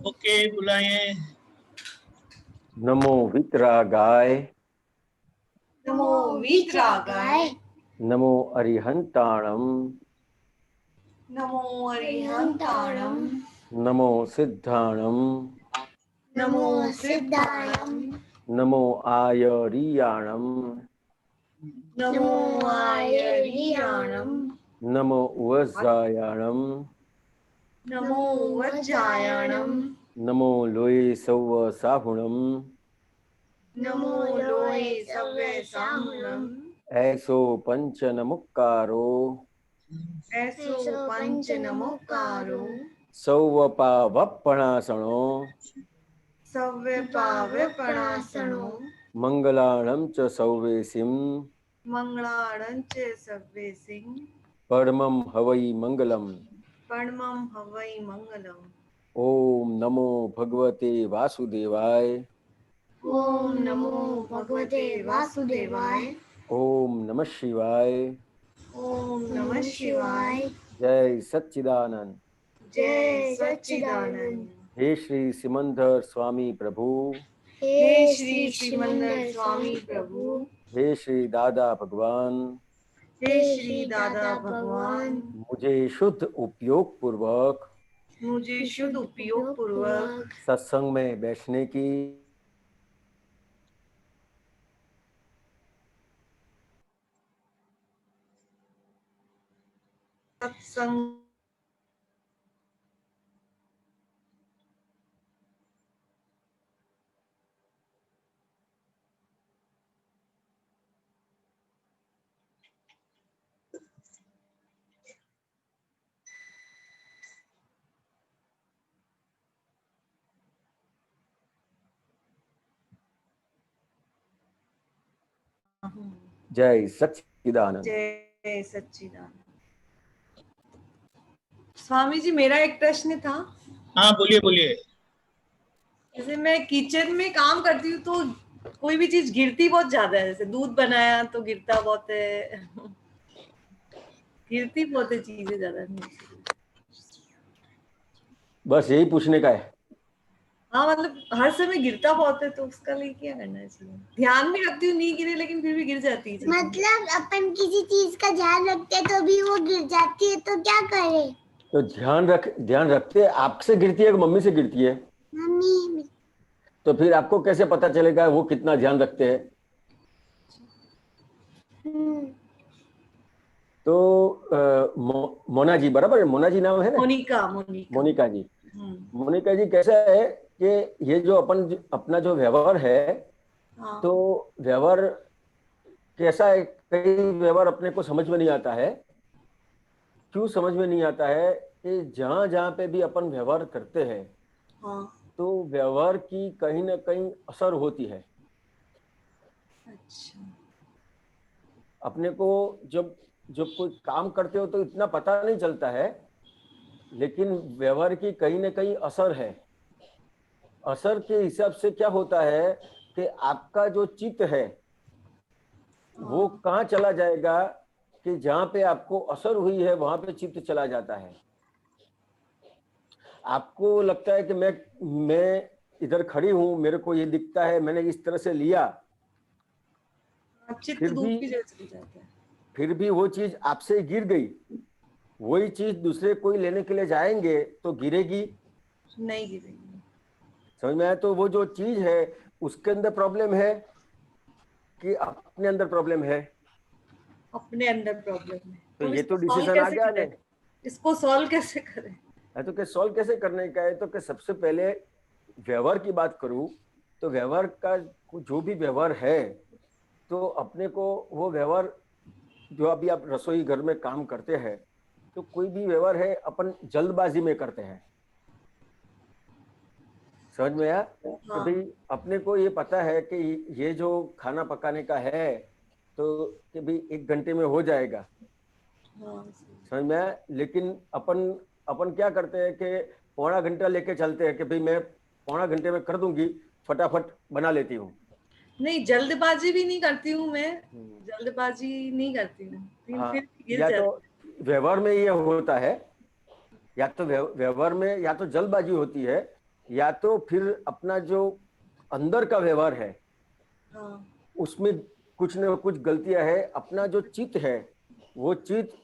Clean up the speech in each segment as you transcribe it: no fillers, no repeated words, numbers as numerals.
Okay बुलाए। नमो वितरागाय, नमो वीतरागाय, नमो अरिहंताणम, नमो अरिहंताणम, नमो सिद्धाणम, नमो सिद्धाणम, नमो आयरियाणम, नमो आयरियाणम, नमो वज्रायाणम, नमो वज्रायणम, नमो लोये सौव साहुणम, नमो लोये सव्ये साहुणम, ऐसो पंच नमुक्कारो, ऐसो पंच नमोकारो, सौवपावपणासणो, सव्य पाव्यपणासनो, मंगलाणं च सौवेसिं, मंगलाणंच सव्ये सिंह, परमं हवै मंगलम्। परमं हवै मंगलम्। ओम नमो भगवते वासुदेवाय, ओम नमो भगवते वासुदेवाय, ओम नमः शिवाय, ओम नमः शिवाय, जय सच्चिदानंद। जय सच्चिदानंद। हे श्री सिमंदर स्वामी प्रभु, हे श्री सिमंदर स्वामी प्रभु, हे श्री दादा भगवान, हे श्री दादा भगवान, मुझे शुद्ध उपयोग पूर्वक मुझे शुद्ध उपयोग पूर्वक सत्संग में बैठने की, सत्संग जय सच्चिदानंद। जय सच्चिदानंद। स्वामी जी, मेरा एक प्रश्न था। हाँ बोलिए बोलिए। जैसे मैं किचन में काम करती हूँ तो कोई भी चीज गिरती बहुत ज्यादा है। जैसे दूध बनाया तो गिरता बहुत है, गिरती बहुत है चीजें ज्यादा। बस यही पूछने का है। हाँ, मतलब हर समय गिरता बहुत है तो उसका लिए क्या करना चाहिए? ध्यान भी रखती हूँ नहीं गिरे, लेकिन फिर भी गिर जाती है। मतलब अपन किसी चीज का ध्यान रखते हैं तो भी वो गिर जाती है, तो क्या करें? तो ध्यान रखते आपसे गिरती है कि मम्मी से गिरती है? मम्मी। तो फिर आपको कैसे पता चलेगा वो कितना ध्यान रखते हैं? तो मोना जी, बराबर है, मोना जी नाम है ना? मोनिका जी। मोनिका जी, कैसा है कि ये जो अपना जो व्यवहार है, हाँ। तो व्यवहार कैसा है? कई व्यवहार अपने को समझ में नहीं आता है। क्यों समझ में नहीं आता है? कि जहां जहां पे भी अपन व्यवहार करते हैं, हाँ। तो व्यवहार की कहीं ना कहीं असर होती है। अच्छा। अपने को जब जब कोई काम करते हो तो इतना पता नहीं चलता है, लेकिन व्यवहार की कहीं ना कहीं असर है। असर के हिसाब से क्या होता है कि आपका जो चित्त है वो कहाँ चला जाएगा, कि जहां पे आपको असर हुई है वहां पे चित्त चला जाता है। आपको लगता है कि मैं इधर खड़ी हूं, मेरे को ये दिखता है, मैंने इस तरह से लिया, चित्त फिर दूर की जगह चली जाता है। फिर भी वो चीज आपसे गिर गई। वही चीज दूसरे कोई लेने के लिए जाएंगे तो गिरेगी नहीं गिरेगी। समझ में आया? तो वो जो चीज है उसके अंदर प्रॉब्लम है कि अपने अंदर प्रॉब्लम है? अपने अंदर प्रॉब्लम है। तो ये इसको तो सॉल्व डिसीजन आ कैसे गया करें? नहीं। इसको सॉल्व कैसे करें? तो कि सॉल्व कैसे करने का है, तो कि सबसे पहले व्यवहार की बात करूं तो व्यवहार का जो भी व्यवहार है, तो अपने को वो व्यवहार, जो अभी आप रसोई घर में काम करते हैं, तो कोई भी व्यवहार है अपन जल्दबाजी में करते हैं। समझ में आया? कि भाई अपने को ये पता है कि ये जो खाना पकाने का है तो कि भाई 1 घंटे में हो जाएगा। समझ में आया? लेकिन अपन अपन क्या करते हैं कि पौना घंटा लेके चलते हैं कि भाई मैं पौना घंटे में कर दूंगी, फटाफट बना लेती हूँ। नहीं, जल्दबाजी भी नहीं करती हूँ मैं, जल्दबाजी नहीं करती हूँ, हाँ, फिर गिर या जाती तो व्यवहार में ये होता है या तो व्यवहार में या तो जल्दबाजी होती है, या तो फिर अपना जो अंदर का व्यवहार है हाँ उसमें कुछ न कुछ गलतियां है। अपना जो चित्त है, वो चित्त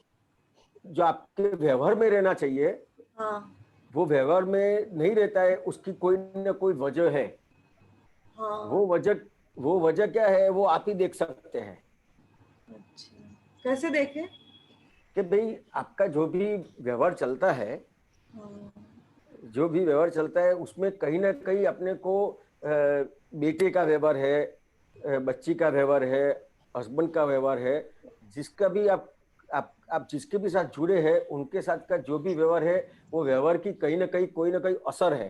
जो आपके व्यवहार में रहना चाहिए हाँ वो व्यवहार में नहीं रहता है, उसकी कोई न कोई वजह है। हाँ। वो वजह क्या है वो आप ही देख सकते हैं अच्छा, कैसे देखे? कि भाई आपका जो भी व्यवहार चलता है, हाँ जो भी व्यवहार चलता है उसमें कहीं ना कहीं अपने को बेटे का व्यवहार है, बच्ची का व्यवहार है, हस्बैंड का व्यवहार है, जिसका भी आप जिसके भी साथ जुड़े हैं उनके साथ का जो भी व्यवहार है, वो व्यवहार की कहीं ना कहीं कोई ना कोई असर है।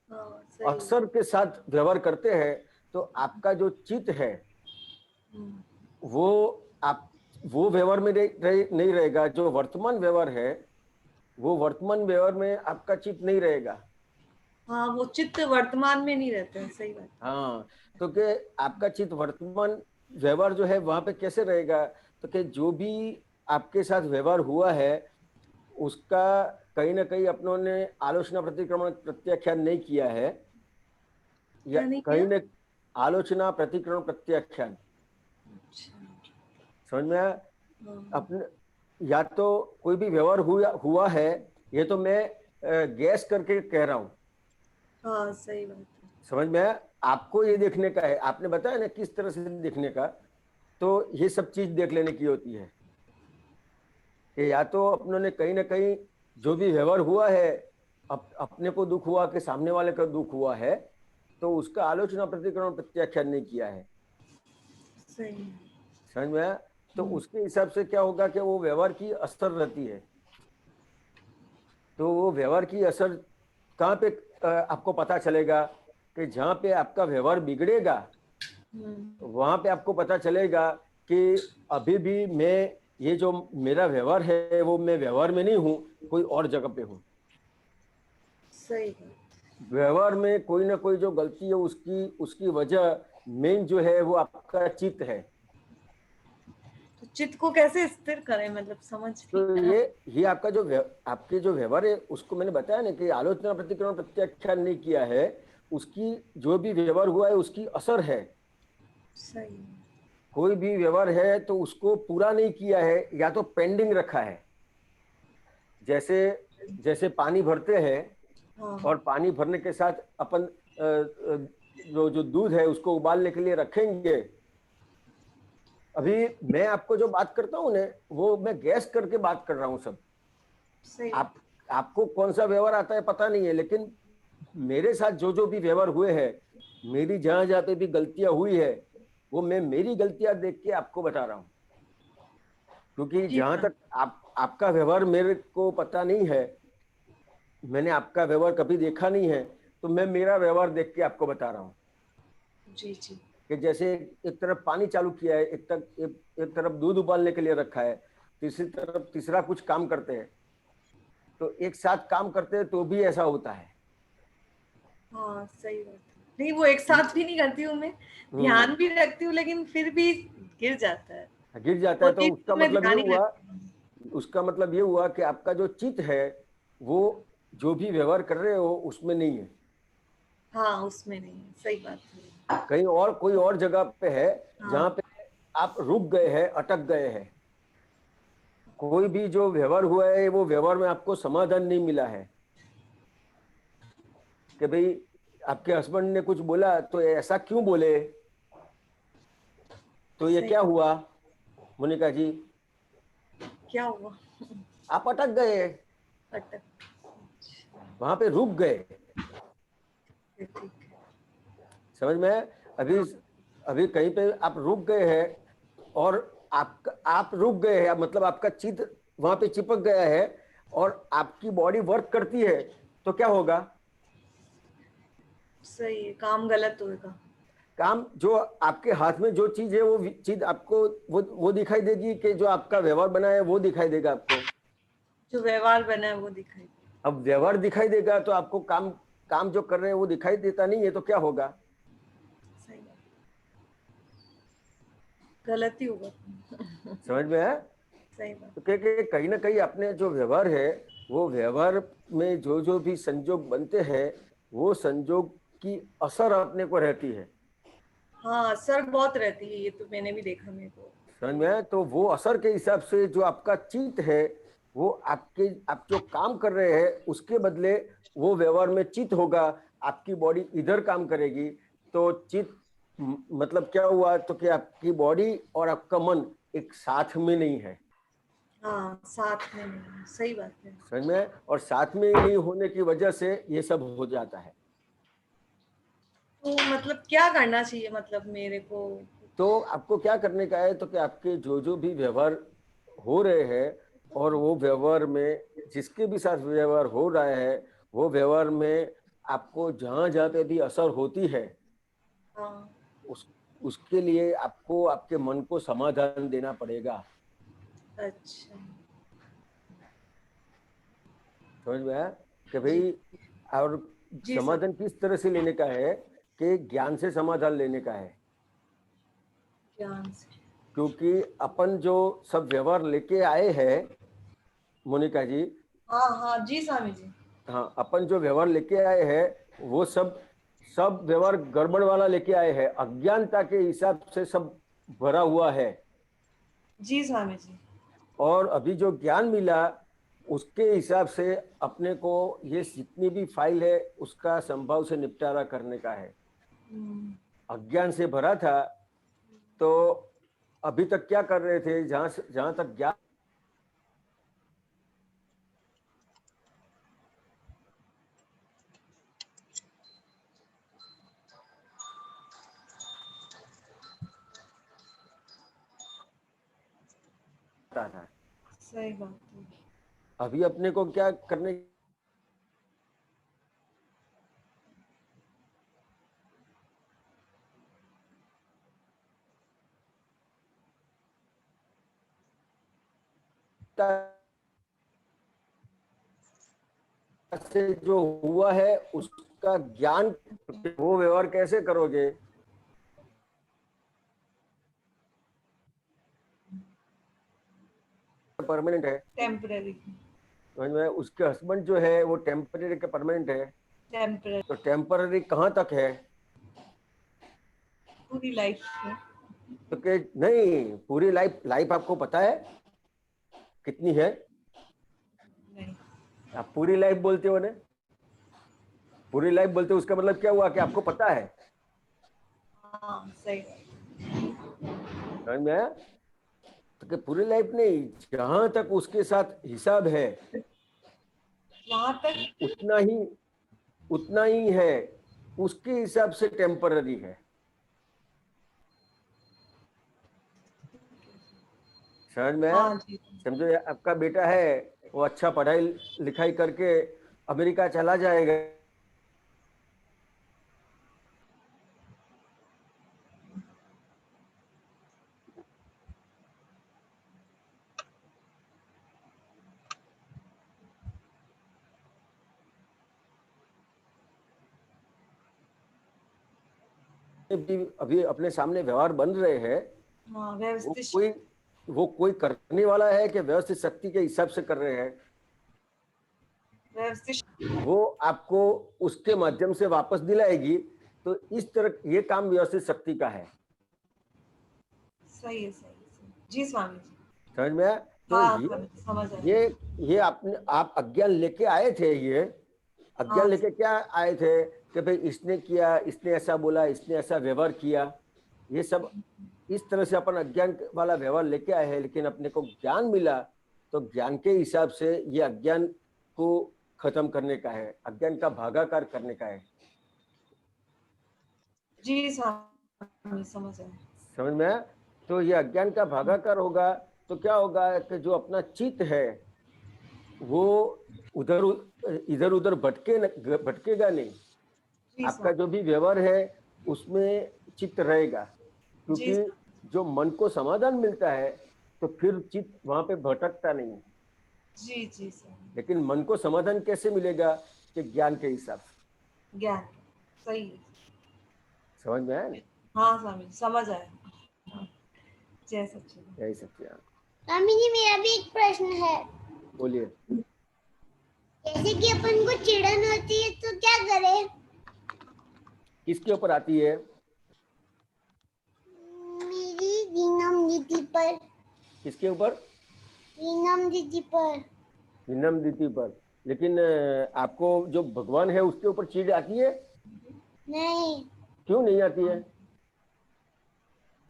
हाँ सही। असर के साथ व्यवहार करते हैं तो आपका जो चित्त है हम्म, वो आप वो व्यवहार में नहीं रहेगा। जो वर्तमान व्यवहार है वो वर्तमान व्यवहार में आपका चित्त नहीं रहेगा। हाँ वो चित्त वर्तमान में नहीं रहते हैं, सही बात। हाँ, तो कि आपका चित्त वर्तमान व्यवहार जो है वहां पे कैसे रहेगा, तो कि जो भी आपके साथ व्यवहार हुआ है उसका कहीं ना कहीं अपनों ने आलोचना प्रतिक्रमण प्रत्याख्यान नहीं किया है, या क्या नहीं कहीं किया? ने आलोचना प्रतिक्रमण प्रत्याख्यान, अच्छा। समझ में आया? हाँ अपने या तो कोई भी व्यवहार हुआ है, ये तो मैं गैस करके कह रहा हूँ, हाँ सही बात है। समझ में आया? आपको ये देखने का है, आपने बताया ना किस तरह से देखने का, तो ये सब चीज देख लेने की होती है कि या तो अपनों ने कहीं ना कहीं जो भी व्यवहार हुआ है, अपने को दुख हुआ कि सामने वाले का दुख हुआ है, तो उसका आलोचना प्रतिक्रमण प्रत्याख्यान नहीं किया है। सही है। समझ में आया? तो उसके हिसाब से क्या होगा कि वो व्यवहार की असर रहती है। तो वो व्यवहार की असर कहाँ पे आपको पता चलेगा कि जहाँ पे आपका व्यवहार बिगड़ेगा हम्म, वहां पे आपको पता चलेगा कि अभी भी मैं ये जो मेरा व्यवहार है वो मैं व्यवहार में नहीं हूँ, कोई और जगह पे हूँ। सही बात। व्यवहार में कोई ना कोई जो गलती है उसकी उसकी वजह मेन जो है वो आपका चित्त है। तो चित्त को कैसे स्थिर करें, मतलब समझ तो नहीं आया। ये आपका जो आपके जो व्यवहार है उसको मैंने बताया ना कि आलोचना प्रतिक्रमण प्रत्याख्यान नहीं किया है, उसकी जो भी व्यवहार हुआ है उसकी असर है। सही है। कोई भी व्यवहार है तो उसको पूरा नहीं किया है या तो पेंडिंग रखा है। जैसे जैसे पानी भरते हैं हाँ और पानी भरने के साथ अपन जो जो दूध है उसको उबालने के लिए रखेंगे। अभी मैं आपको जो बात करता हूँ ना वो मैं गैस करके बात कर रहा हूँ सब। सही आप बात। आपको कौन सा व्यवहार आता है पता नहीं है, लेकिन मेरे साथ जो जो भी व्यवहार हुए हैं, मेरी जहां जहां पे भी गलतियां हुई है वो मैं मेरी गलतियां देख के आपको बता रहा हूँ। क्योंकि जी जहां हाँ। तक आपका व्यवहार मेरे को पता नहीं है, मैंने आपका व्यवहार कभी देखा नहीं है, तो मैं मेरा व्यवहार देख के आपको बता रहा हूँ जी जी। कि जैसे एक तरफ पानी चालू किया है, एक तरफ दूध उबालने के लिए रखा है, तीसरी तरफ तीसरा कुछ काम करते हैं, तो एक साथ काम करते हैं तो भी ऐसा होता है। हाँ सही बात है। नहीं वो एक साथ भी नहीं करती हूँ मैं, हम्म, ध्यान भी रखती हूँ लेकिन फिर भी गिर जाता है। गिर जाता वो है तो चीज उसका तो मैं मतलब ये ध्यान ही हुआ, रखती हूँ। उसका मतलब ये हुआ कि आपका जो चित्त है वो जो भी व्यवहार कर रहे हो उसमें नहीं है, हाँ उसमें नहीं है, सही बात है। कहीं और कोई और जगह पे है जहाँ हाँ पे आप रुक गए हैं, अटक गए हैं। कोई भी जो व्यवहार हुआ है वो व्यवहार में आपको समाधान नहीं मिला है कि भाई आपके हस्बैंड ने कुछ बोला तो ऐसा क्यों बोले, तो ये सही। क्या हुआ मोनिका जी, क्या हुआ? आप अटक गए, अटक। वहां पे रुक गए। ठीक है। समझ में है? अभी हाँ अभी कहीं पे आप रुक गए हैं और आप रुक गए हैं मतलब आपका चित्त वहां पे चिपक गया है और आपकी बॉडी वर्क करती है, तो क्या होगा? सही है, काम गलत होगा। काम जो आपके हाथ में जो चीज है वो चीज आपको वो दिखाई देगी कि जो आपका व्यवहार बना है वो दिखाई देगा आपको। जो व्यवहार बना है वो दिखाई। अब व्यवहार दिखाई देगा तो आपको काम काम जो कर रहे हैं वो दिखाई देता नहीं है, तो क्या होगा? सही बात। गलत ही होगा। समझ में है? सही बात। तो क्योंकि कहीं ना कहीं अपने जो व्यवहार है, वो व्यवहार में जो जो भी संजोग बनते हैं, वो संजोग की असर अपने को रहती है। हाँ, असर बहुत रहती है, ये तो मैंने भी देखा मेरे को। समझ में आया? तो वो असर के हिसाब से जो आपका चित्त है, वो आप जो काम कर रहे हैं उसके बदले वो व्यवहार में चित्त होगा, आपकी बॉडी इधर काम करेगी। तो चित्त मतलब क्या हुआ, तो कि आपकी बॉडी और आपका मन एक साथ में नहीं है। हाँ, साथ में नहीं, सही बात है। समझ में आया? और साथ में नहीं होने की वजह से ये सब हो जाता है। तो मतलब क्या करना चाहिए, मतलब मेरे को? तो आपको क्या करने का है, तो कि आपके जो जो भी व्यवहार हो रहे हैं, और वो व्यवहार में जिसके भी साथ व्यवहार हो रहा है, वो व्यवहार में आपको जहां जहां पे भी असर होती है, हाँ, उस उसके लिए आपको आपके मन को समाधान देना पड़ेगा। अच्छा। समझ में आया कि जी, भाई? और जी सर। समाधान किस तरह से लेने का है, कि ज्ञान से समाधान लेने का है। ज्ञान से। क्योंकि अपन जो सब व्यवहार लेके आए हैं, मोनिका जी, हाँ, हाँ, जी स्वामी जी। हाँ, अपन जो व्यवहार लेके आए हैं वो सब सब व्यवहार गड़बड़ वाला लेके आए हैं, अज्ञानता के हिसाब से सब भरा हुआ है। जी स्वामी जी। और अभी जो ज्ञान मिला उसके हिसाब से अपने को ये जितनी भी फाइल है उसका संभव से निपटारा करने का है। हम्म, अज्ञान से भरा था, तो अभी तक क्या कर रहे थे, जहां तक ज्ञान था, सही बात है। अभी अपने को क्या करने का से जो हुआ है उसका ज्ञान, वो व्यवहार कैसे करोगे? परमानेंट है। टेम्पररी। समझ में आया? उसके हस्बैंड जो है वो टेम्पररी के परमानेंट है। टेम्पररी। तो टेम्पररी कहाँ तक है? पूरी लाइफ में। तो कि नहीं, पूरी लाइफ लाइफ आपको पता है कितनी है? नहीं। आप पूरी लाइफ बोलते हो ना, पूरी लाइफ बोलते हो, उसका मतलब क्या हुआ कि आपको पता है। हाँ, सही बात। समझ में आया? तो कि पूरी लाइफ नहीं, जहां तक उसके साथ हिसाब है वहां तक। उतना उतना ही है, उसके हिसाब से टेम्पररी है। समझ में आया? हाँ जी। समझो ये आपका बेटा है, वो अच्छा पढ़ाई लिखाई करके अमेरिका चला जाएगा, भी अभी अपने सामने व्यवहार बन रहे हैं, हाँ, वो व्यवस्थित। कोई वो कोई करने वाला है कि व्यवस्थित शक्ति के हिसाब से कर रहे हैं, व्यवस्थित। वो आपको उसके माध्यम से वापस दिलाएगी। तो इस तरह ये काम व्यवस्थित शक्ति का है। सही है, सही है, सही। जी स्वामी जी। समझ में आया? तो हाँ, समझ ये आया। ये आप अज्ञान लेके आए थे, ये अज्ञान हाँ, लेके क्या आए थे कि भाई इसने किया, इसने ऐसा बोला, इसने ऐसा व्यवहार किया, ये सब इस तरह से अपन अज्ञान वाला व्यवहार लेके आए हैं। लेकिन अपने को ज्ञान मिला, तो ज्ञान के हिसाब से ये अज्ञान को खत्म करने का है, अज्ञान का भागाकार करने का है। जी स्वामी, समझ आया। समझ में आया? तो ये अज्ञान का भागाकार होगा, तो क्या होगा कि जो अपना चित्त है वो उधर इधर उधर भटकेगा नहीं। जी आपका स्वामी। जो भी व्यवहार है उसमें चित्त रहेगा, जी क्योंकि जो मन को समाधान मिलता है तो फिर चित्त वहां पे भटकता नहीं। जी। जी स्वामी। लेकिन मन को समाधान कैसे मिलेगा? कि ज्ञान के हिसाब से। ज्ञान। सही है। समझ में आया ना? हाँ स्वामी, समझ आया। जय सच्चिदानंद। यही सब चीज़। स्वामी जी मेरा भी एक प्रश्न है। बोलिए। जैसे कि अपन को चिड़न होती है तो क्या करें? किसके ऊपर आती है? मेरी रीनम दीदी पर। किसके ऊपर? रीनम दीदी पर। विनम दीदी पर। लेकिन आपको जो भगवान है उसके ऊपर चिढ़ आती है? नहीं, क्यों नहीं आती है?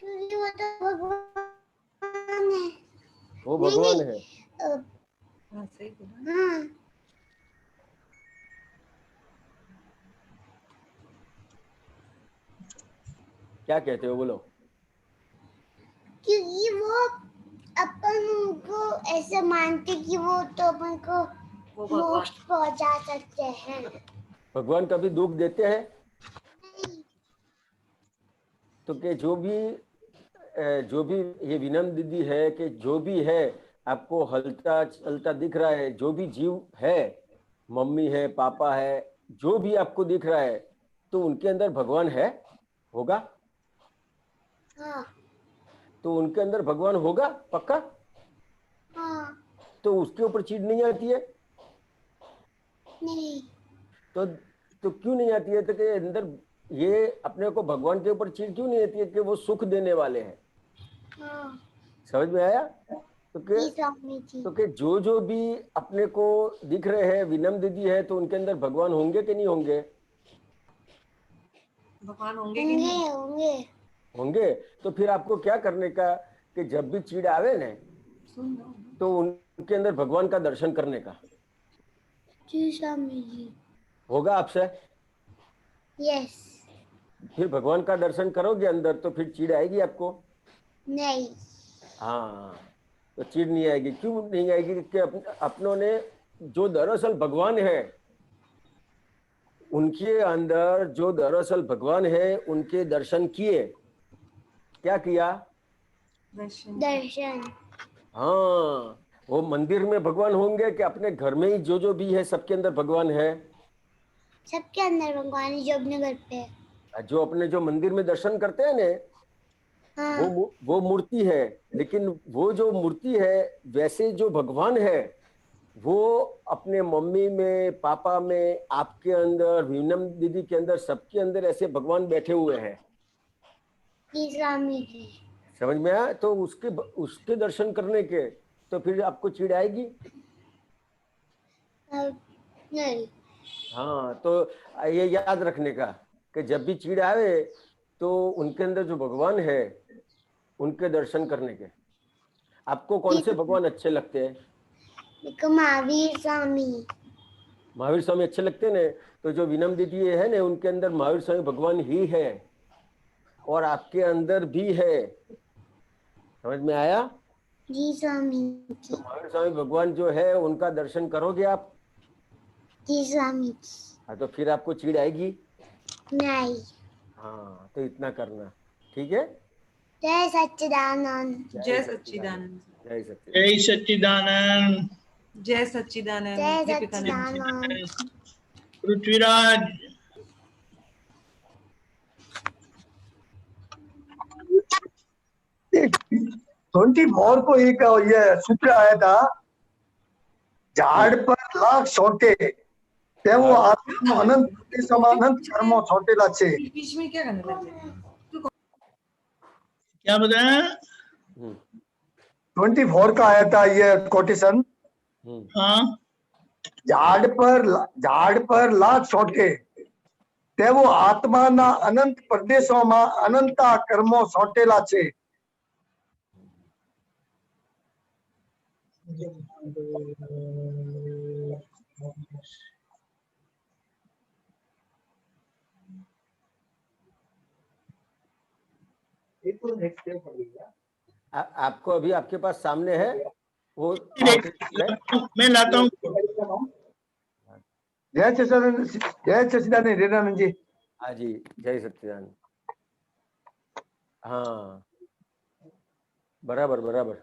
क्योंकि वो तो भगवान है। वो नहीं भगवान नहीं, है। हाँ सही बोला। हाँ, क्या कहते हो, बोलो। क्योंकि वो अपन को ऐसे मानते कि वो तो अपन को वो भगवान मोक्ष पहुंचा सकते हैं। भगवान कभी दुख देते हैं? नहीं, तो कि जो भी ये विनम दीदी है कि जो भी है आपको हलता चलता दिख रहा है, जो भी जीव है, मम्मी है, पापा है, जो भी आपको दिख रहा है, तो उनके अंदर भगवान है, होगा? हाँ तो उनके अंदर भगवान होगा पक्का? हाँ, तो उसके ऊपर चिढ़ नहीं आती है? नहीं, तो क्यों नहीं आती है? तो कि अंदर ये अपने को भगवान के ऊपर चिढ़ क्यों नहीं आती है कि वो सुख देने वाले हैं? हाँ समझ में आया? तो जी कि स्वामी जी। जो भी अपने को दिख रहे हैं, विनम दीदी है, तो उनके अंदर भगवान होंगे कि नहीं होंगे? भगवान होंगे कि होंगे नहीं? होंगे। होंगे। तो फिर आपको क्या करने का कि जब भी चिढ़ आवे ना, सुन लो। तो उनके अंदर भगवान का दर्शन करने का। जी स्वामी जी। होगा आपसे? यस। फिर भगवान का दर्शन करोगे अंदर तो फिर चिढ़ आएगी आपको? नहीं, हाँ, तो चिढ़ नहीं आएगी। क्यों नहीं आएगी? कि अपनों ने जो दरअसल भगवान है, उनके अंदर जो दरअसल भगवान है, उनके दर्शन किए। क्या किया? दर्शन। दर्शन। हाँ, वो मंदिर में भगवान होंगे कि अपने घर में ही जो भी है सबके अंदर भगवान है? सबके अंदर भगवान है जो अपने घर पे है। जो अपने जो मंदिर में दर्शन करते हैं ने, हाँ वो मूर्ति है। लेकिन वो जो मूर्ति है, वैसे जो भगवान है वो अपने मम्मी में, पापा में, आपके अंदर, वीनम दीदी के अंदर, सबके अंदर ऐसे भगवान बैठे हुए हैं। जी स्वामी जी। समझ में आया? तो उसके दर्शन करने के तो फिर आपको चिढ़ आएगी? नहीं। हाँ, तो ये याद रखने का कि जब भी चिढ़ आवे तो उनके अंदर जो भगवान है उनके दर्शन करने के। आपको कौन से भगवान अच्छे लगते हैं? मेरे को महावीर स्वामी। महावीर स्वामी अच्छे लगते हैं ने? तो जो विनम दीदी है ने, उनके अंदर महावीर स्वामी भगवान ही है और आपके अंदर भी है। समझ में आया? जी स्वामी जी। तो महावीर स्वामी भगवान जो है उनका दर्शन करोगे आप? जी स्वामी जी। हाँ, तो फिर आपको चिढ़ आएगी? नहीं। हाँ, तो इतना करना, ठीक है? जय सच्चिदानंद। जय सच्चिदानंद। जय सच्चिदानंद। जय सच्चिदानंद। जय सच्चिदानंद। जय दीपिकानंद। सच्चिदानंद। पृथ्वीराज। 24 को एक ये सूत्र आया था, झाड़ पर लाख छोटे ते वो आत्मा अनंत के समान अनंत कर्मों छोटेला छे। बीच में क्या करने लग गए? क्या बताया? 24 का आया था ये कोटेशन, हाँ, झाड़ पर लाख छोटे ते वो आत्मा ना अनंत प्रदेशों में अनंता कर्मों छोटेला छे। आपको अभी आपके पास सामने है वो? मैं लाता हूँ। जय सच्चिदानंद रेणानंद जी। हाँ जी, जय सच्चिदानंद। हाँ, बराबर बराबर।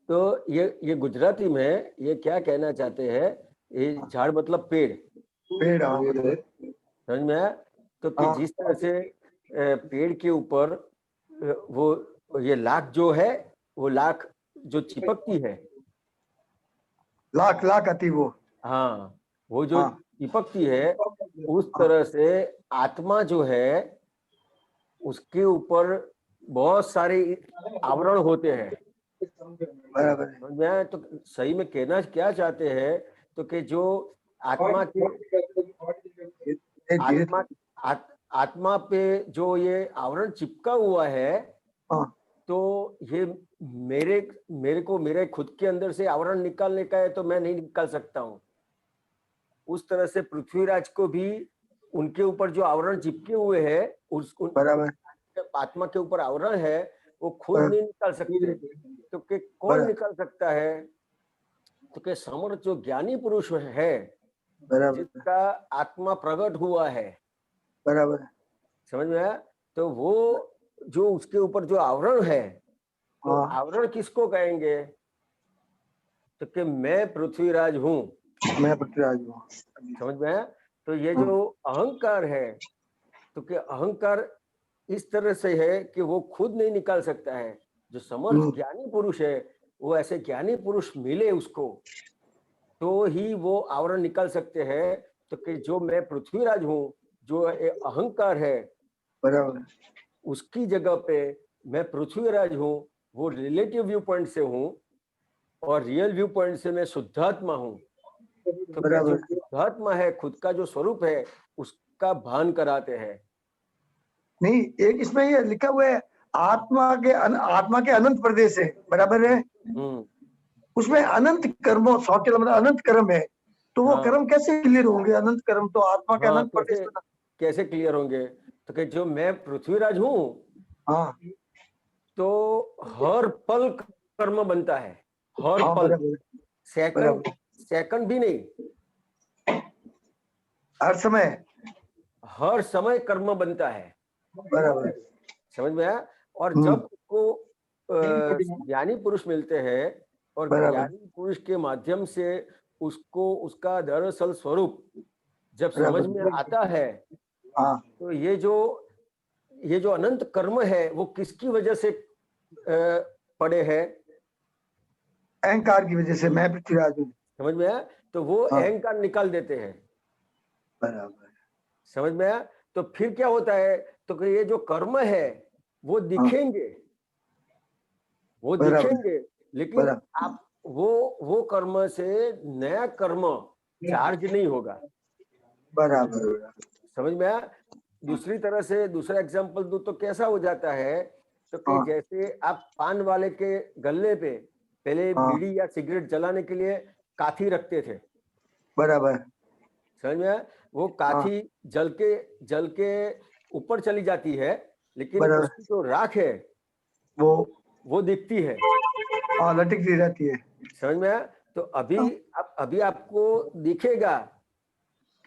तो ये गुजराती में ये क्या कहना चाहते हैं? ये झाड़ मतलब पेड़। पेड़। समझ में आया? तो कि जिस तरह से पेड़ के ऊपर वो ये लाख जो है, वो लाख जो चिपकती है, लाख लाख आती वो। हाँ, वो जो हाँ। चिपकती है, उस तरह से आत्मा जो है उसके ऊपर बहुत सारे आवरण होते हैं। बराबर है। समझ में आया? तो सही में कहना क्या चाहते हैं, तो कि जो आत्मा के धीरे आत्मा आत्मा पे जो ये आवरण चिपका हुआ है, हाँ तो ये मेरे मेरे को मेरे खुद के अंदर से आवरण निकालने का है, तो मैं नहीं निकाल सकता हूँ। उस तरह से पृथ्वीराज को भी उनके ऊपर जो आवरण चिपके हुए हैं, बराबर आत्मा के ऊपर आवरण है, वो खुद नहीं निकाल सकते। तो कि कौन बराबर। निकाल सकता है? तो कि समर्थ जो ज्ञानी पुरुष है, बराबर जिसका आत्मा प्रकट हुआ है, बराबर। समझ में आया? तो वो जो उसके ऊपर जो आवरण है, तो हाँ आवरण किसको कहेंगे? तो कि मैं पृथ्वीराज हूँ। मैं पृथ्वीराज हूँ। समझ में आया? तो ये जो अहंकार है, तो कि अहंकार इस तरह से है कि वो खुद नहीं निकाल सकता है। जो समर्थ ज्ञानी पुरुष है, वो ऐसे ज्ञानी पुरुष मिले उसको, तो ही वो आवरण निकाल सकते हैं। तो कि जो मैं पृथ्वीराज हूँ, जो ये अहंकार है, बराबर उसकी जगह पे मैं पृथ्वीराज हूँ, वो रिलेटिव व्यू पॉइंट से हूँ, और रियल व्यू पॉइंट से मैं शुद्धात्मा हूँ। तो क्या जो शुद्धात्मा है, खुद का जो स्वरूप है, उसका भान कराते हैं। नहीं, एक इसमें ये लिखा हुआ है आत्मा के अनंत प्रदेश है। बराबर है। उसमें अनंत कर्मों सौतेला मतलब अनंत कर्म है। तो वो हाँ। कर्म कैसे क्लियर होंगे? अनंत कर्म तो आत्मा के हाँ, अनंत प्रदेश में। कैसे क्लियर होंगे? तो कि जो मैं पृथ्वीराज हूँ, हाँ तो हर पल कर्म बनता है, हर हाँ पल, बराबर सेकंड सेकंड भी नहीं, हर समय कर्म बनता है। बराबर। समझ में आया? और जब को ज्ञानी पुरुष मिलते हैं, और बराबर। ज्ञानी पुरुष के माध्यम से उसको उसका दरअसल स्वरूप जब समझ में आता है, हाँ तो ये जो अनंत कर्म है, वो किसकी वजह से पड़े हैं? अहंकार की वजह से मैं पृथ्वीराज हूँ। समझ में आया? तो वो अहंकार निकाल देते हैं। बराबर। समझ में आया? तो फिर क्या होता है? तो कि ये जो कर्म है, वो दिखेंगे, लेकिन आप वो कर्म से नया कर्म चार्ज नहीं होगा। बराबर। समझ में आया? दूसरी तरह से दूसरा एग्जांपल दूं तो कैसा हो जाता है? तो कि जैसे आप पान वाले के गल्ले पे पहले बीड़ी या सिगरेट जलाने के लिए काठी रखते थे। बराबर। समझ में आया? वो काठी जल के ऊपर चली जाती है, लेकिन उसकी जो राख है, वो दिखती है। लटकती रहती है। समझ में आया? तो अभी आपको दिखेगा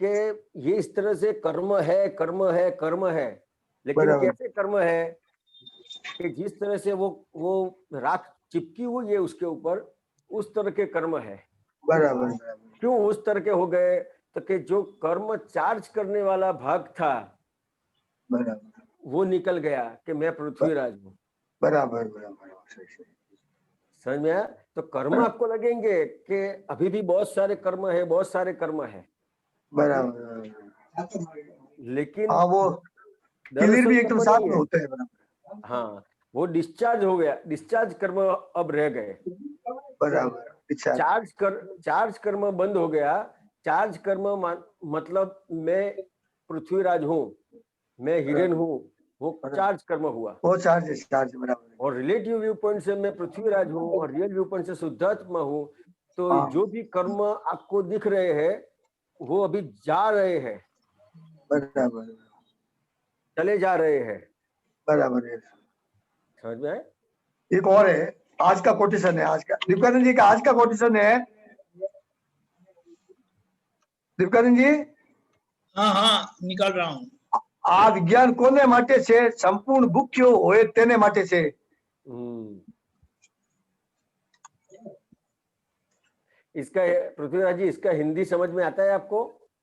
कि ये इस तरह से कर्म है, लेकिन कैसे कर्म है? कि जिस तरह से वो राख चिपकी हुई है उसके ऊपर, उस तरह के कर्म है। बराबर। क्यों उस तरह के हो गए? तो कि जो कर्म चार्ज करने वाला भाग था, बराबर, वो निकल गया कि मैं पृथ्वीराज हूँ। बराबर। समझ में आया? तो कर्म आपको लगेंगे कि अभी भी बहुत सारे कर्म है, बराबर। लेकिन हाँ, वो क्लियर भी एकदम साथ में होते हैं। बराबर। हाँ, वो डिस्चार्ज हो गया, डिस्चार्ज कर्म अब रह गए। बराबर। चार्ज कर्म बंद हो गया। चार्ज कर्म मतलब मैं पृथ्वीराज हूँ, मैं हिरण हूँ, वो चार्ज कर्म हुआ। वो चार्ज बराबर। और रिलेटिव व्यू पॉइंट से मैं पृथ्वीराज हूँ, और रियल व्यू पॉइंट से शुद्धात्मा हूँ। तो जो भी कर्म आपको दिख रहे हैं, वो अभी जा रहे हैं, बराबर, चले जा रहे हैं। बराबर। समझ में आए? एक और है, आज का कोटेशन है। आज का दिव्यानंद जी का आज का कोटेशन है। दिव्यानंद जी, हाँ निकाल रहा हूँ। आ विज्ञान कोने माटे છે? संपूर्ण ભૂખ્યો હોય તેને માટે છે। इसका पृथ्वीराज जी, इसका हिंदी समझ में आता है आपको?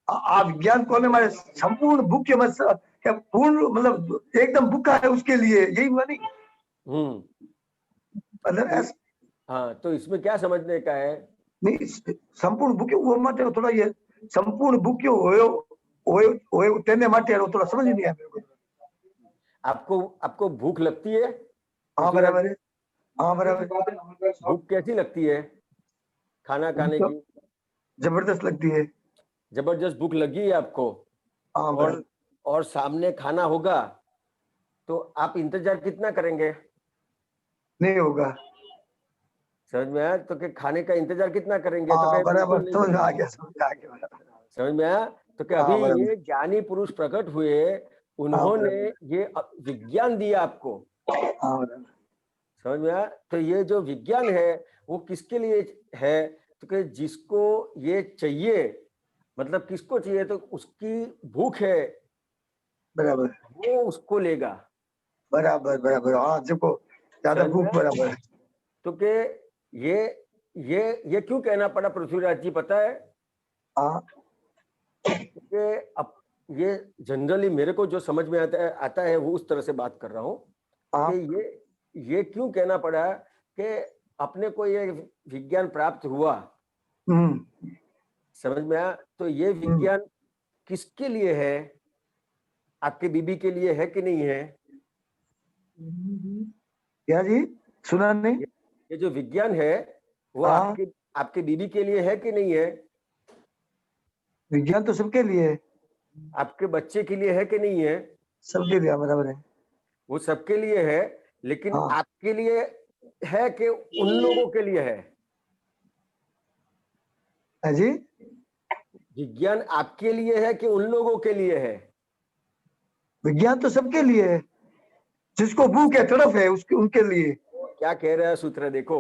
आ विज्ञान कोने माटे संपूर्ण भूख्य मतलब पूर्ण मतलब एकदम भूखा है उसके लिए, यही हुआ नहीं? मतलब ऐसा हाँ, तो इसमें क्या समझने का है? नहीं, संपूर्ण भूख्यो वो માટે थोड़ा ये संपूर्ण भूख्यो होयो होयो होयो तेने માટે थोड़ा समझ नहीं आया मेरे को। आपको भूख लगती है? हाँ बराबर है, हाँ बराबर, भूख कैसी लगती है खाना खाने की? जबरदस्त लगती है। जबरदस्त भूख लगी है आपको, हाँ बराबर, और सामने खाना होगा तो आप इंतजार कितना करेंगे? नहीं होगा। समझ में आया? तो कि खाने का इंतजार कितना करेंगे? तो हाँ कहीं बराबर, बिल्कुल नहीं समझ में आ करेंगे। गया, समझ में आ गया बराबर। समझ में आया? तो कि हाँ, अभी बराबर। ये ज्ञानी पुरुष प्रकट हुए, उन्होंने ये विज्ञान दिया आपको। हाँ बराबर, समझ में आया? तो ये जो विज्ञान है वो किसके लिए है? तो कि जिसको ये चाहिए, मतलब किसको चाहिए, तो उसकी भूख है बराबर, वो उसको लेगा। बराबर, बराबर, हाँ देखो ज्यादा समझ में भूख आया? बराबर है। तो कि ये क्यों कहना पड़ा पृथ्वीराज जी पता है? हाँ कि अब ये जनरली मेरे को जो समझ में आता है वो उस तरह से बात कर रहा हूँ हाँ कि ये क्यों कहना पड़ा कि अपने को ये विज्ञान प्राप्त हुआ। हम्म, समझ में आया? तो ये विज्ञान किसके लिए है? आपके बीबी के लिए है कि नहीं है? क्या जी, सुना नहीं। ये जो विज्ञान है वो हाँ। आपके बीबी के लिए है कि नहीं है? विज्ञान तो सबके लिए है, आपके बच्चे के लिए है कि नहीं है? सबके लिए बराबर है। वो सबके लिए है, लेकिन हाँ। आपके लिए है कि उन लोगों के लिए है? है जी, विज्ञान आपके लिए है कि उन लोगों के लिए है? विज्ञान तो सबके लिए है, जिसको भूख है तड़फ है उसके उनके लिए। क्या कह रहा है सूत्र देखो।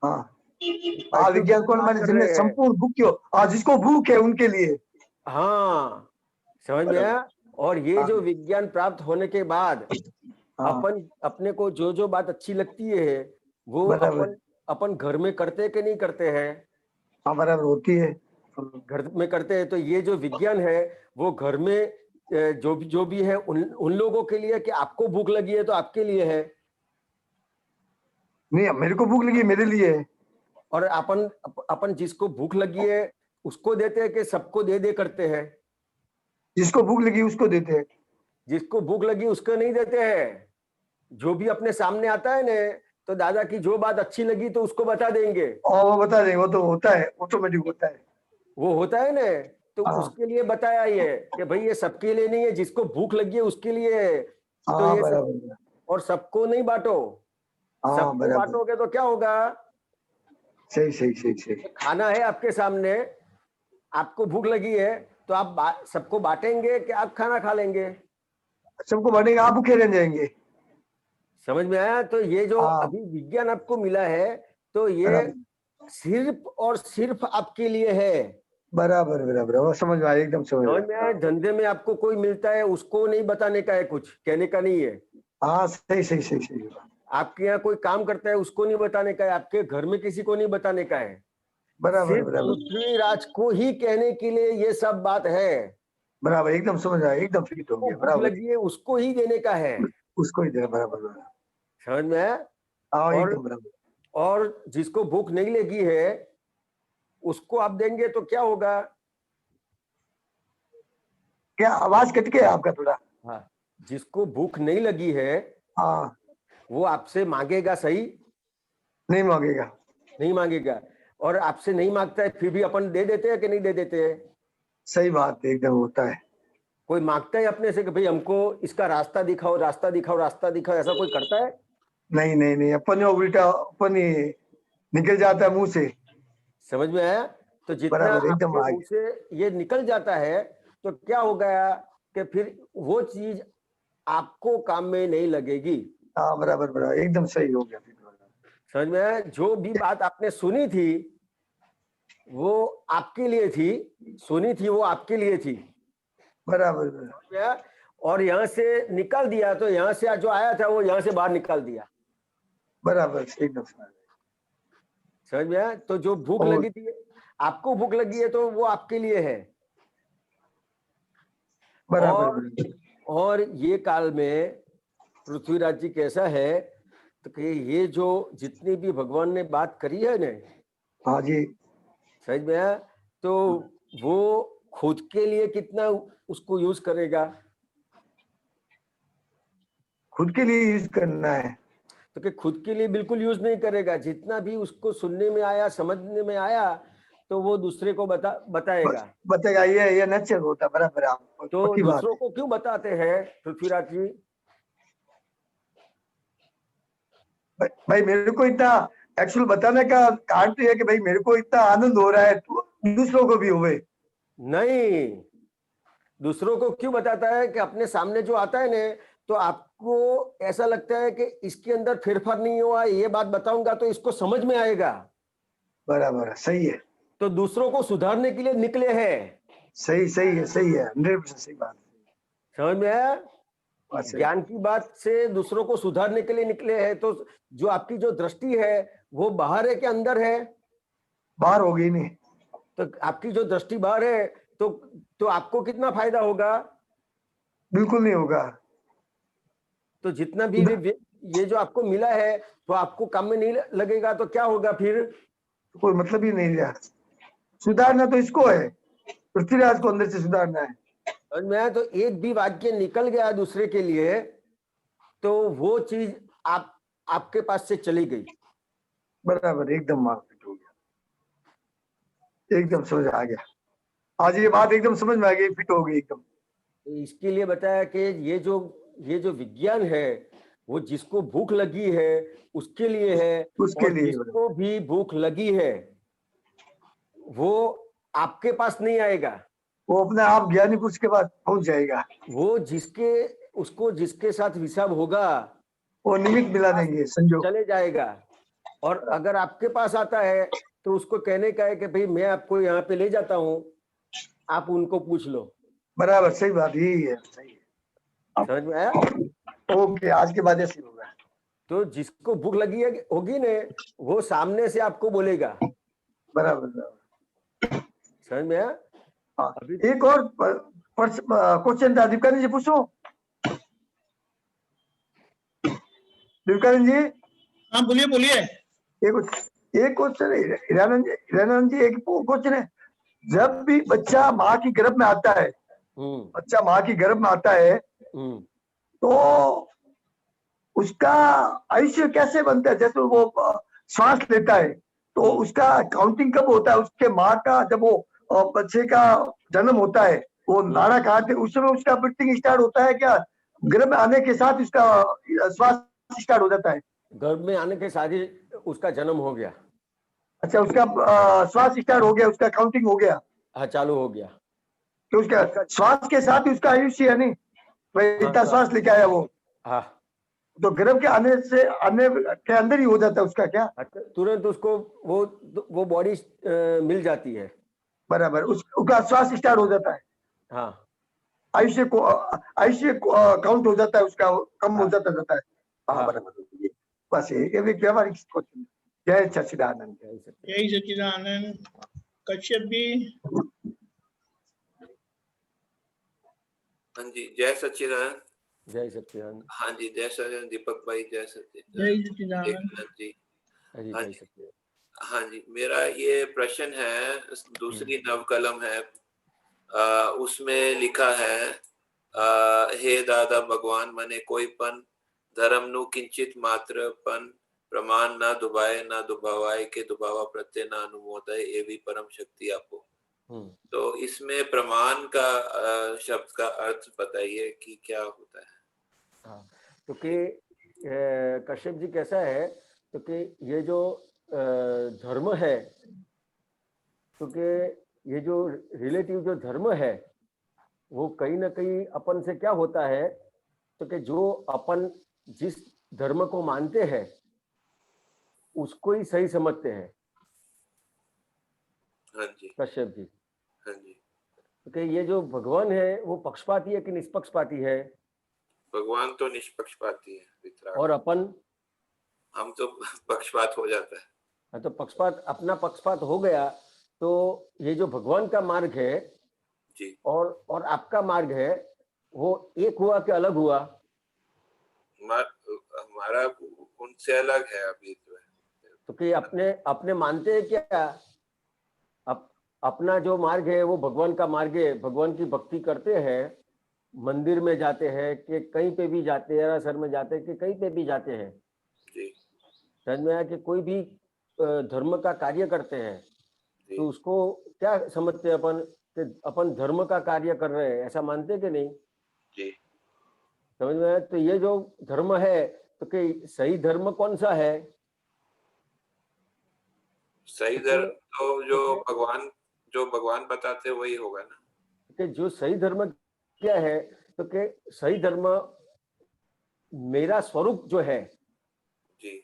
हाँ हाँ, विज्ञान कौन माने जिन्हें संपूर्ण भूख हो, हाँ जिसको भूख है उनके लिए। हाँ, समझ में आया? और ये हाँ। जो विज्ञान प्राप्त होने के बाद हाँ अपने को जो बात अच्छी लगती है वो बराबर, अपन घर में करते कि नहीं करते हैं? हाँ बराबर होती है। घर में करते हैं। तो ये जो विज्ञान है वो घर में जो भी है उन लोगों के लिए, कि आपको भूख लगी है तो आपके लिए है? नहीं, मेरे को भूख लगी है, मेरे लिए है। और अपन जिसको भूख लगी है उसको देते हैं कि सबको दे करते हैं? जिसको भूख लगी उसको देते हैं। जिसको भूख लगी उसको नहीं देते हैं। जो भी अपने सामने आता है ना, तो दादा की जो बात अच्छी लगी तो उसको बता देंगे। और वो बता देंगे, वो तो होता है, ऑटोमेटिक होता है। वो होता है ना, तो हाँ। उसके लिए बताया ये कि भाई ये सबके लिए नहीं है, जिसको भूख लगी है उसके लिए है। तो हाँ ये सब, बराबर, और सबको नहीं बांटो। हाँ सबको बराबर, बांटोगे तो क्या होगा? सही सही सही सही। खाना है आपके सामने, आपको भूख लगी है, तो आप सबको बांटेंगे कि आप खाना खा लेंगे? सबको बांटेंगे, आप भूखे रह जाएंगे। समझ में आया? तो ये जो हाँ। अभी विज्ञान आपको मिला है, तो ये सिर्फ और सिर्फ आपके लिए है। बराबर बराबर, वो समझ में आया, एकदम समझ समझ में आया? में। धंधे में आपको कोई मिलता है उसको नहीं बताने का है, कुछ कहने का नहीं है। हाँ सही सही सही सही। आपके यहाँ कोई काम करता है उसको नहीं बताने का है, आपके घर में किसी को नहीं बताने का है। बराबर सिर्फ बराबर पृथ्वीराज को ही कहने के लिए ये सब बात है। बराबर, एकदम समझ आया, एकदम फिट हो उसको गया, भूख बराबर। लगी है उसको ही देने का है। उसको ही दे, बराबर बराबर। समझ में आया? हाँ और एकदम बराबर। और जिसको भूख नहीं लगी है उसको आप देंगे तो क्या होगा? क्या आवाज कट गया आपका थोड़ा? हाँ, जिसको भूख नहीं लगी है हाँ, वो आपसे मांगेगा, सही? नहीं मांगेगा। नहीं मांगेगा। और आपसे नहीं मांगता है फिर भी अपन दे देते हैं कि नहीं दे देते हैं? सही बात है, एकदम होता है। कोई मांगता है अपने से कि भाई हमको इसका रास्ता दिखाओ, रास्ता दिखाओ, रास्ता दिखाओ, ऐसा कोई करता है? नहीं नहीं नहीं, अपन उल्टा अपन ही निकल जाता है मुंह से। समझ में आया? तो जितना बराबर, एकदम आपके आ मुंह से ये निकल जाता है तो क्या हो गया कि फिर वो चीज आपको काम में नहीं लगेगी। हाँ बराबर बराबर, एकदम सही हो गया फिर। समझ में आया? जो भी बात आपने सुनी थी वो आपके लिए थी, सुनी थी वो आपके लिए थी। बराबर बराबर समझ में आया? और यहाँ से निकाल दिया तो यहाँ से जो आया था वो यहाँ से बाहर निकाल दिया। बराबर, एकदम सही। समझ में आया? तो जो भूख और- लगी थी, आपको भूख लगी है तो वो आपके लिए है। बराबर और बराबर। और ये काल में पृथ्वीराज जी कैसा है तो कि ये जो जितनी भी भगवान ने बात करी है ना, हाँ जी, समझ में आया? तो वो खुद के लिए कितना उसको यूज करेगा? खुद के लिए यूज करना है। तो कि खुद के लिए बिल्कुल यूज नहीं करेगा, जितना भी उसको सुनने में आया, समझने में आया, तो वो दूसरे को बताएगा। बताएगा, ये नेचर होता है, बराबर आप तो पक्की बात दूसरों है। को क्यों बताते हैं पृथ्वीराज जी? भाई मेरे को इतना एक्चुअल बताने का कारण तो ये है कि भाई मेरे को इतना आनंद हो रहा है तो दूसरों को भी हुए। नहीं, दूसरों को क्यों बताता है कि अपने सामने जो आता है ना, तो आपको ऐसा लगता है कि इसके अंदर फेरफार नहीं हुआ, ये बात बताऊंगा तो इसको समझ में आएगा, बराबर है, सही है, तो दूसरों को सुधारने के लिए निकले हैं। सही सही है 100% सही बात समझ में आया? बात सही। ज्ञान की बात से दूसरों को सुधारने के लिए निकले हैं। तो जो आपकी जो दृष्टि है वो बाहर है कि अंदर है? बाहर हो गई नहीं, तो आपकी जो दृष्टि बाहर है, तो आपको कितना फायदा होगा? बिल्कुल नहीं होगा। तो जितना भी ये जो आपको मिला है तो आपको काम में नहीं लगेगा, तो क्या होगा फिर? कोई मतलब ही नहीं रहा। सुधारना तो इसको है, पृथ्वीराज को अंदर से सुधारना है। और मैं तो एक भी वाक्य निकल गया दूसरे के लिए, तो वो चीज आपके पास से चली गई। बराबर, एकदम मार्केट हो गया, एकदम समझ आ गया। आज ये बात एकदम समझ में आ गई, फिट हो गई एकदम। तो इसके लिए बताया कि ये जो विज्ञान है वो जिसको भूख लगी है उसके लिए है, उसके और लिए जिसको भी भूख लगी है वो आपके पास नहीं आएगा। वो अपने आप ज्ञानी पुरुष के पास पहुंच जाएगा। वो जिसके साथ हिसाब होगा वो निमित्त मिला देंगे, संजोग। चले जाएगा। और अगर आपके पास आता है तो उसको कहने का है कि भाई मैं आपको यहाँ पे ले जाता हूँ, आप उनको पूछ लो। बराबर, सही बात, यही है, सही है। समझ में आया? ओके, आज के बाद ऐसे होगा। तो जिसको भूख लगी होगी ने, वो सामने से आपको बोलेगा। बराबर बराबर। समझ में आया? हाँ, अभी एक और क्वेश्चन था, दीपकानंद जी पूछो। दीपकानंद जी, हाँ बोलिए बोलिए। एक क्वेश्चन है, हिरानंद जी, एक क्वेश्चन है। जब भी बच्चा माँ की गर्भ में आता है, बच्चा माँ की गर्भ में आता है, तो उसका आयुष्य कैसे बनता है? जैसे वो श्वास लेता है तो उसका काउंटिंग कब होता है? उसके माँ का जब वो बच्चे का जन्म होता है, वो नाड़ा खाते उस समय उसका ब्रीथिंग स्टार्ट होता है क्या? गर्भ में आने के साथ उसका श्वास स्टार्ट हो जाता है? गर्भ में आने के साथ ही उसका जन्म हो गया। अच्छा, उसका श्वास स्टार्ट हो गया, उसका काउंटिंग हो गया? हाँ, चालू हो गया। तो उसका श्वास के साथ ही उसका आयुष्य है, नहीं भाई इतना श्वास लेके आया वो, हाँ, तो गर्भ के आने के अंदर ही हो जाता है उसका क्या? तुरंत उसको वो बॉडी मिल जाती है। बराबर, उसका श्वास स्टार्ट हो जाता है। हाँ, आयुष्य को काउंट हो जाता है, उसका कम हो जाता है। हाँ, बराबर। बस ये व्यावहारिक क्वेश्चन। जय सच्चिदानंद। जय सच्चिदानंद। कश्यप जी। हाँ जी, जय सच्चिदानंद। जय सच्चिदानंद। हाँ जी, जय सच्चिदानंद दीपक भाई, जय सच्चिदानंद। जय सच्चिदानंद जी। हाँ जी, हाँ जी, मेरा ये प्रश्न है, दूसरी नवकलम है, उसमें लिखा है, हे दादा भगवान मने कोई पन धर्म नु किंचित मात्र पन प्रमाण ना दुभाए ना दुभावाए के दुभावा प्रत्यय ना अनुमोदय एवी परम शक्ति आपो। तो इसमें प्रमाण का शब्द का अर्थ बताइए कि क्या होता है? हाँ, तो कि कश्यप जी कैसा है, तो कि ये जो धर्म है, तो कि ये जो रिलेटिव जो धर्म है वो कहीं ना कहीं अपन से क्या होता है, तो कि जो अपन जिस धर्म को मानते हैं उसको ही सही समझते हैं। हाँ जी, कश्यप जी, हाँ जी। तो कि ये जो भगवान है वो पक्षपाती है कि निष्पक्षपाती है? भगवान तो निष्पक्षपाती है, वितराग। और अपन हम तो पक्षपात हो जाता है। हाँ, तो पक्षपात, अपना पक्षपात हो गया, तो ये जो भगवान का मार्ग है जी, और आपका मार्ग है, वो एक हुआ कि अलग हुआ? हमारा उनसे अलग है अभी जो है। तो कि अपने अपने मानते हैं क्या अपना जो मार्ग है वो भगवान का मार्ग है, भगवान की भक्ति करते हैं, मंदिर में जाते हैं कि कहीं पे भी जाते हैं, सर में जाते हैं कि कहीं पे भी जाते हैं, जी समझ में आया कि कोई भी धर्म का कार्य करते हैं जी तो उसको क्या समझते हैं अपन कि अपन धर्म का कार्य कर रहे हैं, ऐसा मानते हैं कि नहीं? जी। समझ में आया? तो ये जो धर्म है तो कि सही धर्म कौन सा है? सही धर्म तो जो भगवान बताते हैं वही होगा ना। कि जो सही धर्म क्या है, तो कि सही धर्म मेरा स्वरूप जो है, जी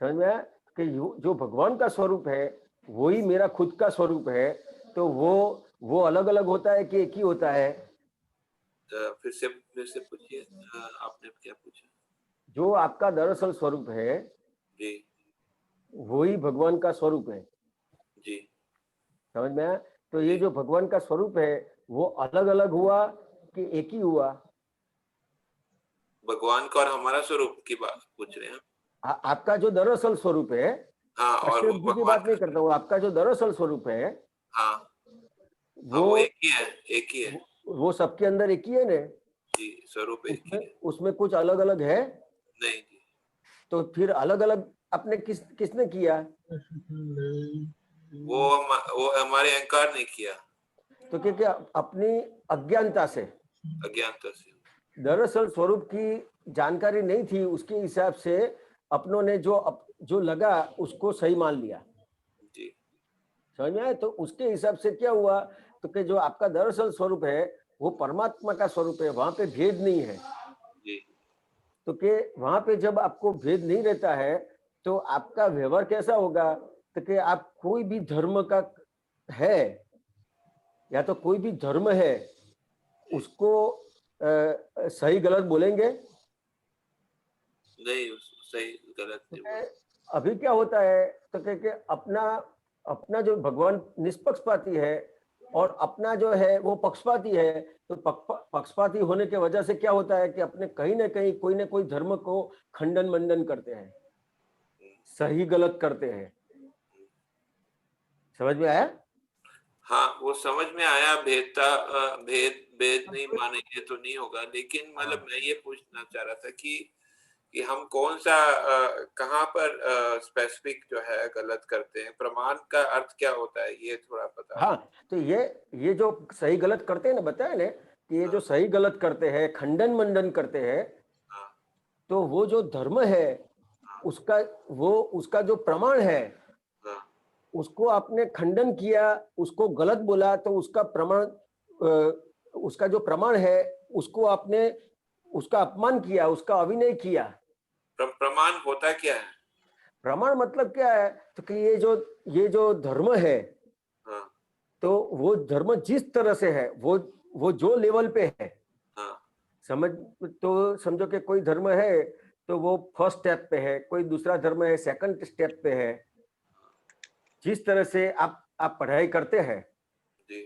समझ में आया? कि जो भगवान का स्वरूप है वही मेरा खुद का स्वरूप है, तो वो अलग अलग होता है कि एक ही होता है? फिर से पूछिए, आपने क्या पूछा? जो आपका दरअसल स्वरूप है जी वही भगवान का स्वरूप है, जी। समझ में आया? तो ये जो भगवान का स्वरूप है वो अलग अलग हुआ कि एक ही हुआ? भगवान का और हमारा स्वरूप की बात पूछ रहे हैं? आपका जो दरअसल स्वरूप है, हाँ, और कश्यप वो जी की भगवान बात नहीं करता हूँ, आपका जो दरअसल स्वरूप है हाँ हाँ, वो वो एक ही है, एक ही है। वो सबके अंदर एक ही है ना? जी, स्वरूप एक ही उसमें है। उसमें कुछ अलग अलग है? नहीं जी, तो फिर अलग अलग आपने किसने किया? वो हमारे अहंकार ने किया, तो क्योंकि अपनी अज्ञानता से, अज्ञानता से। दरअसल स्वरूप की जानकारी नहीं थी, उसके हिसाब से अपनों ने जो लगा उसको सही मान लिया, जी समझ में आया? तो उसके हिसाब से क्या हुआ, तो कि जो आपका दरअसल स्वरूप है वो परमात्मा का स्वरूप है, वहां पे भेद नहीं है। जी तो कि वहां पे जब आपको भेद नहीं रहता है तो आपका व्यवहार कैसा होगा, तो कि आप कोई भी धर्म का है या तो कोई भी धर्म है उसको सही गलत बोलेंगे? नहीं, सही गलत नहीं बोल। अभी क्या होता है तो कि अपना अपना जो भगवान निष्पक्षपाती है और अपना जो है वो पक्षपाती है, तो पक्षपाती होने के वजह से क्या होता है कि अपने कहीं ना कहीं कोई ना कोई धर्म को खंडन मंडन करते हैं, सही गलत करते हैं। समझ में आया? हाँ, वो समझ में आया। भेद नहीं मानेंगे तो नहीं होगा, लेकिन मतलब मैं ये पूछना चाह रहा था कि हम कौन सा कहाँ पर स्पेसिफिक जो है गलत करते हैं, प्रमाण का अर्थ क्या होता है, ये थोड़ा बता। हाँ, तो ये जो सही गलत करते हैं ना, बताया ना कि ये जो सही गलत करते हैं, खंडन मंडन करते हैं, हाँ तो वो जो धर्म है उसका जो प्रमाण है हाँ उसको आपने खंडन किया, उसको गलत बोला, तो उसका प्रमाण उसका जो प्रमाण है उसको आपने उसका अपमान किया, उसका अभिनय किया। प्रमाण होता क्या है? प्रमाण मतलब क्या है, तो कि ये जो धर्म है, हाँ तो वो धर्म जिस तरह से है वो जो लेवल पे है, हाँ तो समझो कि कोई धर्म है तो वो फर्स्ट स्टेप पे है, कोई दूसरा धर्म है सेकंड स्टेप पे है। जिस तरह से आप पढ़ाई करते हैं जी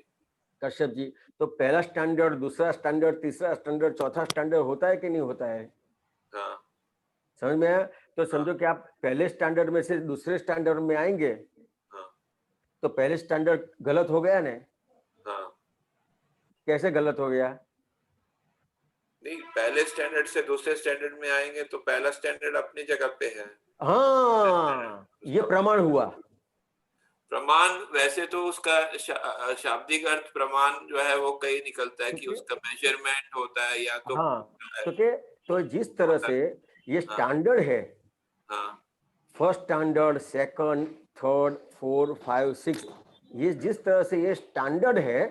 कश्यप जी, तो पहला स्टैंडर्ड, दूसरा स्टैंडर्ड, तीसरा स्टैंडर्ड, चौथा स्टैंडर्ड होता है कि नहीं होता है? हाँ समझ में आया? तो समझो कि आप पहले स्टैंडर्ड में से दूसरे स्टैंडर्ड में आएंगे हाँ तो पहले स्टैंडर्ड गलत हो गया ना? हाँ। कैसे गलत हो गया? नहीं, पहले स्टैंडर्ड से दूसरे स्टैंडर्ड में आएंगे तो पहला स्टैंडर्ड अपनी जगह पे है। हाँ, ये प्रमाण हुआ। प्रमाण वैसे तो उसका शाब्दिक अर्थ प्रमाण जो है वो कहीं निकलता है कि उसका मेजरमेंट होता है या तो हाँ, तो जिस तरह से ये स्टैंडर्ड है, हाँ फर्स्ट स्टैंडर्ड, सेकंड, थर्ड, 4, 5, 6, ये जिस तरह से ये स्टैंडर्ड है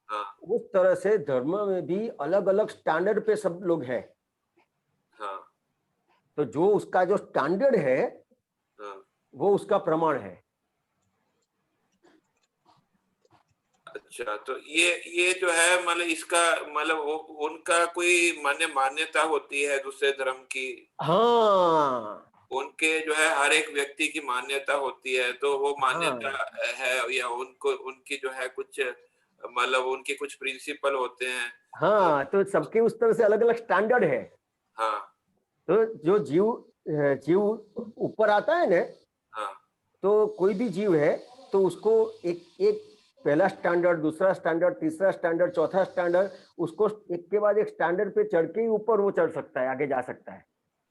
हाँ उस तरह से धर्म में भी अलग अलग स्टैंडर्ड पे सब लोग हैं। हाँ तो जो उसका जो स्टैंडर्ड है हाँ। वो उसका प्रमाण है। अच्छा, तो ये जो है मतलब इसका मतलब उनका कोई मान्यता होती है दूसरे धर्म की? हाँ, उनके जो है हर एक व्यक्ति की मान्यता होती है, तो वो मान्यता है या उनकी जो है कुछ मतलब उनके कुछ प्रिंसिपल होते हैं। हाँ, तो सबके उस तरह से अलग अलग स्टैंडर्ड है। हाँ तो जो जीव जीव ऊपर आता है ना, हाँ तो कोई भी जीव है तो उसको एक एक पहला स्टैंडर्ड, दूसरा स्टैंडर्ड, तीसरा स्टैंडर्ड, चौथा स्टैंडर्ड, उसको एक के बाद एक स्टैंडर्ड पे चढ़ के ही ऊपर वो चढ़ सकता है, आगे जा सकता है।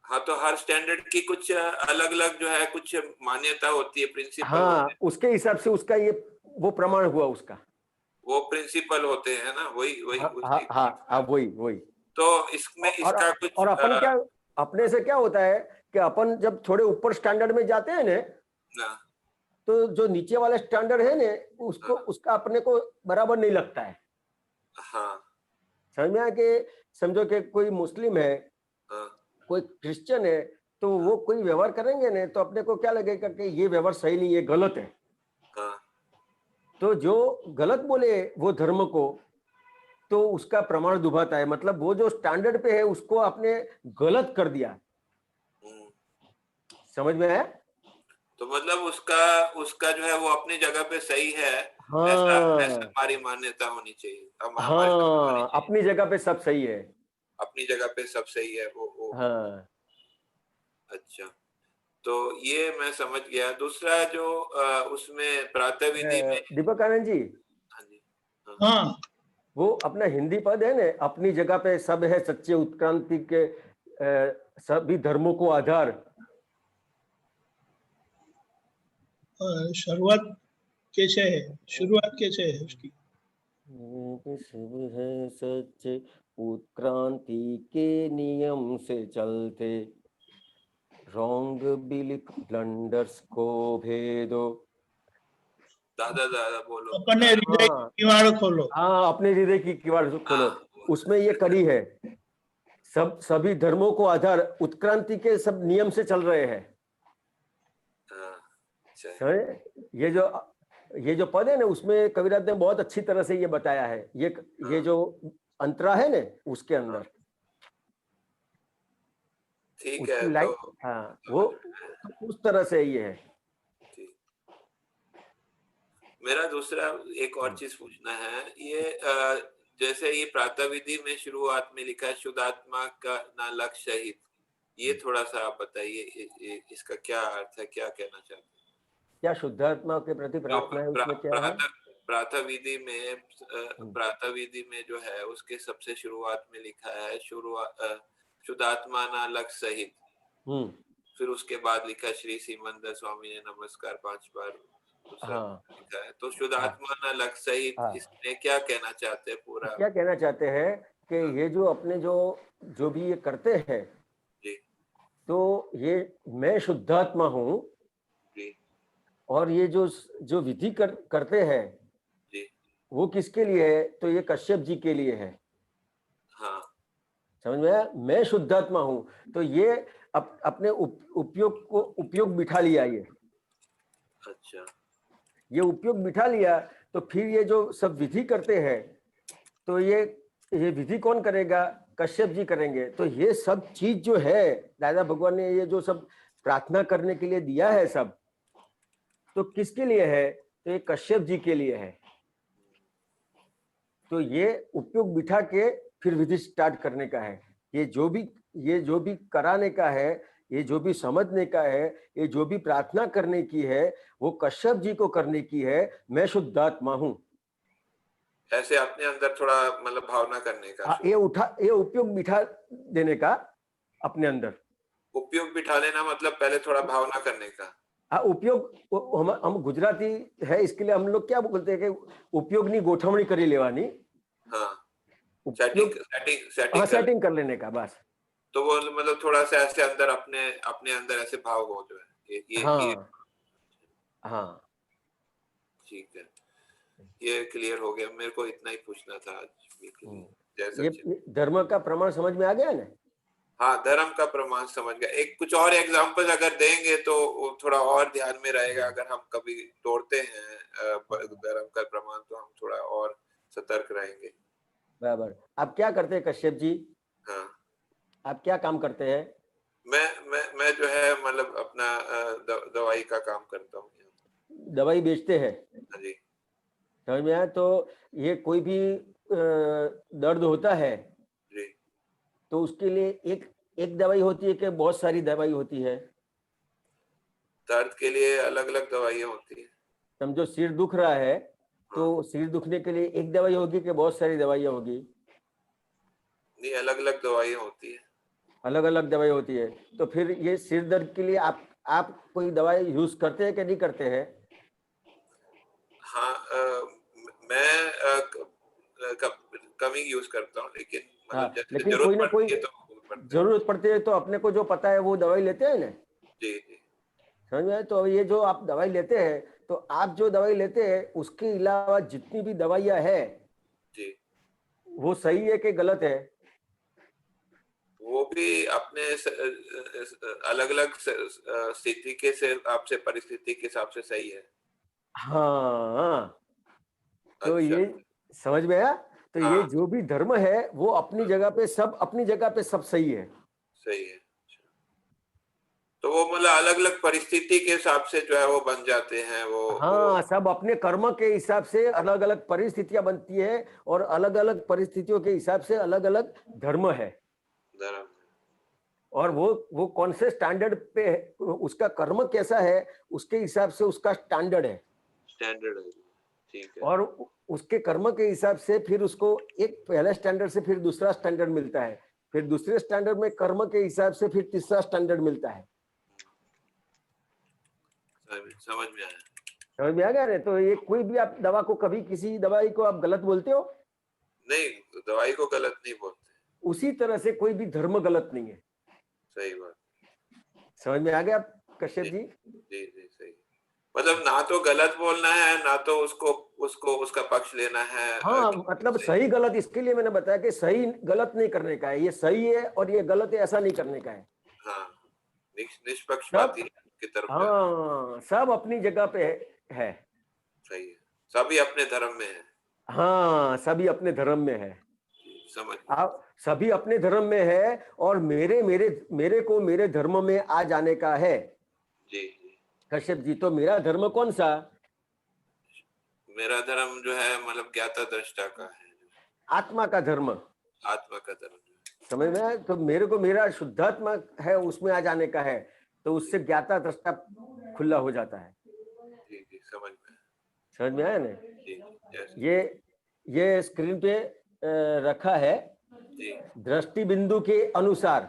हाँ, तो हर स्टैंडर्ड की कुछ अलग अलग जो है कुछ मान्यता होती है, प्रिंसिपल हाँ, उसके हिसाब से उसका ये वो प्रमाण हुआ उसका। वो प्रिंसिपल होते हैं ना, वही वही हाँ उसी हाँ हाँ, वही वही। तो इसमें इसका कुछ और अपन क्या, अपने से क्या होता है कि अपन जब थोड़े ऊपर स्टैंडर्ड में जाते हैं ना, ना, तो जो नीचे वाला स्टैंडर्ड है ना, उसको हाँ। उसका अपने को बराबर नहीं लगता है। हाँ समझ में आया कि समझो कि कोई मुस्लिम है, हाँ कोई क्रिश्चियन है, तो वो कोई व्यवहार करेंगे ना, तो अपने को क्या लगेगा कि ये व्यवहार सही नहीं है, गलत है। हाँ तो जो गलत बोले वो धर्म को, तो उसका प्रमाण दुभाता है, मतलब वो जो स्टैंडर्ड पे है उसको आपने गलत कर दिया। हम्म। समझ में आया? तो मतलब उसका उसका जो है वो अपनी जगह पे सही है, ऐसा ऐसा हाँ हमारी मान्यता होनी चाहिए, हमारी समझ होनी हाँ, चाहिए। अपनी जगह पे सब सही है। अपनी जगह पे सब सही है वो हाँ अच्छा, तो ये मैं समझ गया। दूसरा जो उसमें प्रातः विधि में, दीपक आनंद जी, हाँ जी, हाँ हाँ वो अपना हिंदी पद है ना, अपनी जगह पे सब है सच्चे उत्क्रांति के सभी धर्मों को आधार। शुरुआत कैसे है, शुरुआत कैसे है उसकी? सब है सच्चे उत्क्रांति के नियम से चलते, रॉन्ग बिलीफ ब्लंडर्स को भेदो। दादा दादा बोलो। अपने हृदय की हाँ किवाड़ खोलो। हाँ, अपने हृदय की किवाड़ खोलो। हाँ, उसमें ये कड़ी है, सभी धर्मों को आधार उत्क्रांति के सब नियम से चल रहे हैं। हाँ, अच्छा, समझे? ये जो पद है ना, उसमें कविराज ने बहुत अच्छी तरह से ये बताया है। ये जो अंतरा है ना, उसके अंदर ठीक है। उसकी तो लाइन, हाँ, वो उस तरह से ये है। ठीक, मेरा दूसरा एक और चीज पूछना है, ये जैसे ये प्रातः विधि में शुरुआत में लिखा है शुद्धात्मा का ना लक्ष्य हित, ये थोड़ा सा आप बताइए, इसका क्या अर्थ है, क्या कहना चाहते हैं? क्या शुद्धात्मा के प्रति जो प्रार्थना है, उसमें क्या है? प्रातः विधि में प्रातः विधि में जो है उसके सबसे शुरुआत में लिखा है शुद्धात्मा ना लक्ष्य सहित, फिर उसके बाद लिखा श्री सीमंदर स्वामी ने नमस्कार 5 बार दूसरा हाँ लिखा है। तो शुद्धात्मा ना लक्ष्य सहित, हाँ, इसमें क्या कहना चाहते हैं पूरा? क्या कहना चाहते हैं कि ये जो अपने जो भी ये करते हैं, जी तो ये मैं शुद्धात्मा हूँ, जी और ये जो विधि करते हैं जी, वो किसके लिए है? तो ये कश्यप जी के लिए है। हाँ समझ में आया? मैं शुद्धात्मा हूँ, तो ये अपने उपयोग बिठा लिया। ये अच्छा, ये उपयोग बिठा लिया, तो फिर ये जो सब विधि करते हैं, तो ये विधि कौन करेगा? कश्यप जी करेंगे। तो ये सब चीज जो है दादा भगवान ने ये जो सब प्रार्थना करने के लिए दिया है सब, तो किसके लिए है? तो ये कश्यप जी के लिए है। तो ये उपयोग बिठा के फिर विधि स्टार्ट करने का है। ये जो भी कराने का है, ये जो भी समझने का है, ये जो भी प्रार्थना करने की है, वो कश्यप जी को करने की है। मैं शुद्धात्मा हूँ, ऐसे अपने अंदर थोड़ा मतलब भावना करने का, ये उपयोग बिठा देने का अपने अंदर। उपयोग बिठा लेना मतलब पहले थोड़ा भावना करने का। हाँ, उपयोग हम गुजराती है, इसके लिए हम लोग क्या बोलते हैं कि उपयोग नहीं गोठवणी करी लेवानी। हाँ, उपयोग, हाँ, सेटिंग कर लेने का बस। तो वो मतलब थोड़ा सा ऐसे अंदर अपने अंदर ऐसे भाव हो जो है ये हाँ हाँ, ठीक है, ये क्लियर हो गया। मेरे को इतना ही पूछना था आज के लिए। जय ये सच्चिदानंद। धर्म का प्रमाण समझ में आ गया ना? हाँ, धर्म का प्रमाण समझ गया। एक कुछ और एग्जांपल अगर देंगे तो वो थोड़ा और ध्यान में रहेगा। अगर हम कभी तोड़ते हैं धर्म का प्रमाण तो हम थोड़ा और सतर्क रहेंगे। बराबर। आप क्या करते हैं कश्यप जी? हाँ, आप क्या काम करते हैं? मैं जो है मतलब अपना दवाई का काम करता हूँ। दवाई बेचते हैं? हाँ जी समझ में आया? तो ये कोई भी दर्द होता है जी तो उसके लिए एक दवाई होती है कि बहुत सारी दवाई होती है? दर्द के लिए अलग अलग दवाइयाँ होती है। समझो सिर दुख रहा है तो सिर दुखने के लिए एक दवाई होगी कि बहुत सारी दवाइयाँ होगी? नहीं, अलग अलग दवाइयाँ होती है। अलग अलग दवाई होती है। तो फिर ये सिर दर्द के लिए आप कोई दवाई यूज करते हैं कि नहीं करते हैं? हाँ, मैं कम ही यूज करता हूँ, लेकिन हाँ, मतलब जैसे लेकिन जरूरत कोई ना कोई पड़ती है तो करते हैं। जरूरत पड़ती है तो अपने को जो पता है वो दवाई लेते हैं ना। जी जी। समझ में आया? तो ये जो आप दवाई लेते हैं तो आप जो दवाई लेते हैं उसके अलावा जितनी भी दवाइयाँ है जी, वो सही है कि गलत है? वो भी अपने अलग अलग स्थिति के से आपसे परिस्थिति के हिसाब से सही है। हाँ, तो अच्छा। ये समझ में आया? तो ये हाँ, जो भी धर्म है वो अपनी जगह पे सब अपनी जगह पे सब सही है। सही है। तो वो मतलब अलग अलग परिस्थिति के हिसाब से जो है वो बन जाते हैं हाँ, सब अपने कर्म के हिसाब से अलग अलग परिस्थितियां बनती है और अलग अलग परिस्थितियों के हिसाब से अलग अलग धर्म है। धर्म। और वो कौन से स्टैंडर्ड पे है, उसका कर्म कैसा है उसके हिसाब से उसका स्टैंडर्ड है। स्टैंडर्ड है। ठीक है। और उसके कर्म के हिसाब से फिर उसको एक पहले स्टैंडर्ड से फिर दूसरा स्टैंडर्ड मिलता है, फिर दूसरे स्टैंडर्ड में कर्म के हिसाब से फिर तीसरा स्टैंडर्ड मिलता है। समझ में आया। समझ में आ गया ना? तो ये कोई भी आप दवा को कभी किसी दवाई को आप गलत बोलते हो? नहीं, दवाई को गलत नहीं बोलते। उसी तरह से कोई भी धर्म गलत नहीं है। सही बात। समझ में आ गया कश्यप जी? जी जी, सही। मतलब ना तो गलत बोलना है, ना तो उसको उसका पक्ष लेना है। हाँ, मतलब सही गलत इसके लिए मैंने बताया कि सही गलत नहीं करने का है, ये सही है और ये गलत है ऐसा नहीं करने का है। हाँ, निष्पक्षपाती की तरफ। हाँ, सब अपनी जगह पे है। सही है, सभी अपने धर्म में है। हाँ, सभी अपने धर्म में है। समझ। आप सभी अपने धर्म में है और मेरे को मेरे धर्म में आ जाने का है। जी। कश्यप जी, तो मेरा धर्म कौन सा? मेरा धर्म जो है मतलब ज्ञाता दृष्टा का है। आत्मा का धर्म। आत्मा का धर्म। समझ में आया? तो मेरे को मेरा शुद्धात्मा है उसमें आ जाने का है, तो उससे ज्ञाता दृष्टा खुला हो जाता है। जी जी, समझ में आया ना? जी। ये स्क्रीन पे रखा है। जी दृष्टि बिंदु के अनुसार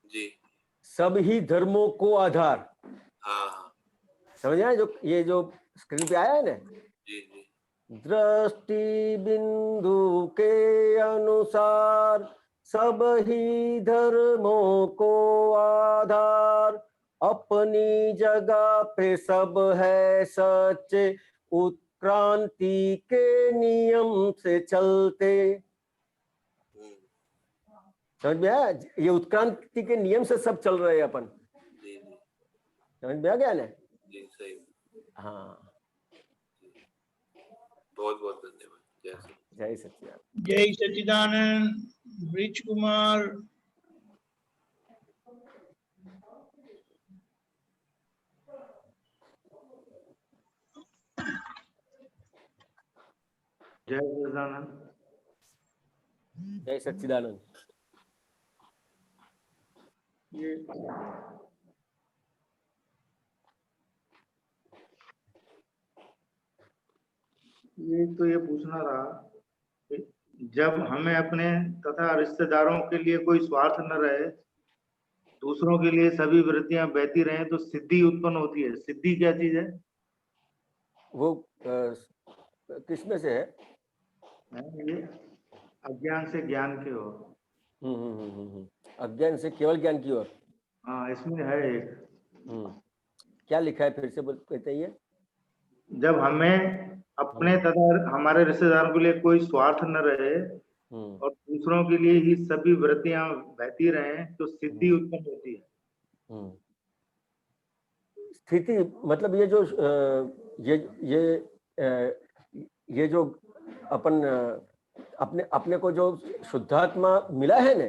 जी। सभी धर्मों को आधार। हाँ। समझ आया? जो ये जो स्क्रीन पे आया है ना, जी जी। दृष्टि बिंदु के अनुसार सभी धर्मों को आधार, अपनी जगह पे सब है सच्चे, उत्क्रांति के नियम से चलते। समझ में आया? ये उत्क्रांति के नियम से सब चल रहे हैं अपन। जी जी। समझ में आ गया ना? जी, सही। हाँ, बहुत बहुत धन्यवाद। जय सच्चिदानंद। जय सच्चिदानंद। ब्रिज कुमार। जय सच्चिदानंद। जय सच्चिदानंद। ये तो ये पूछना रहा कि जब हमें अपने तथा रिश्तेदारों के लिए कोई स्वार्थ न रहे, दूसरों के लिए सभी वृत्तियां बहती रहें, तो सिद्धि उत्पन्न होती है। सिद्धि क्या चीज है? वो किसमें से है? ये अज्ञान से ज्ञान की ओर। अज्ञान से केवल ज्ञान की ओर। हाँ, इसमें है एक। क्या लिखा है फिर से बताइए। जब हमें अपने तथा हमारे रिश्तेदारों के लिए कोई स्वार्थ न रहे और दूसरों के लिए ही सभी वृत्तियां बहती रहें, तो सिद्धि उत्पन्न होती है। स्थिति मतलब ये जो ये जो अपन अपने को जो शुद्धात्मा मिला है ना,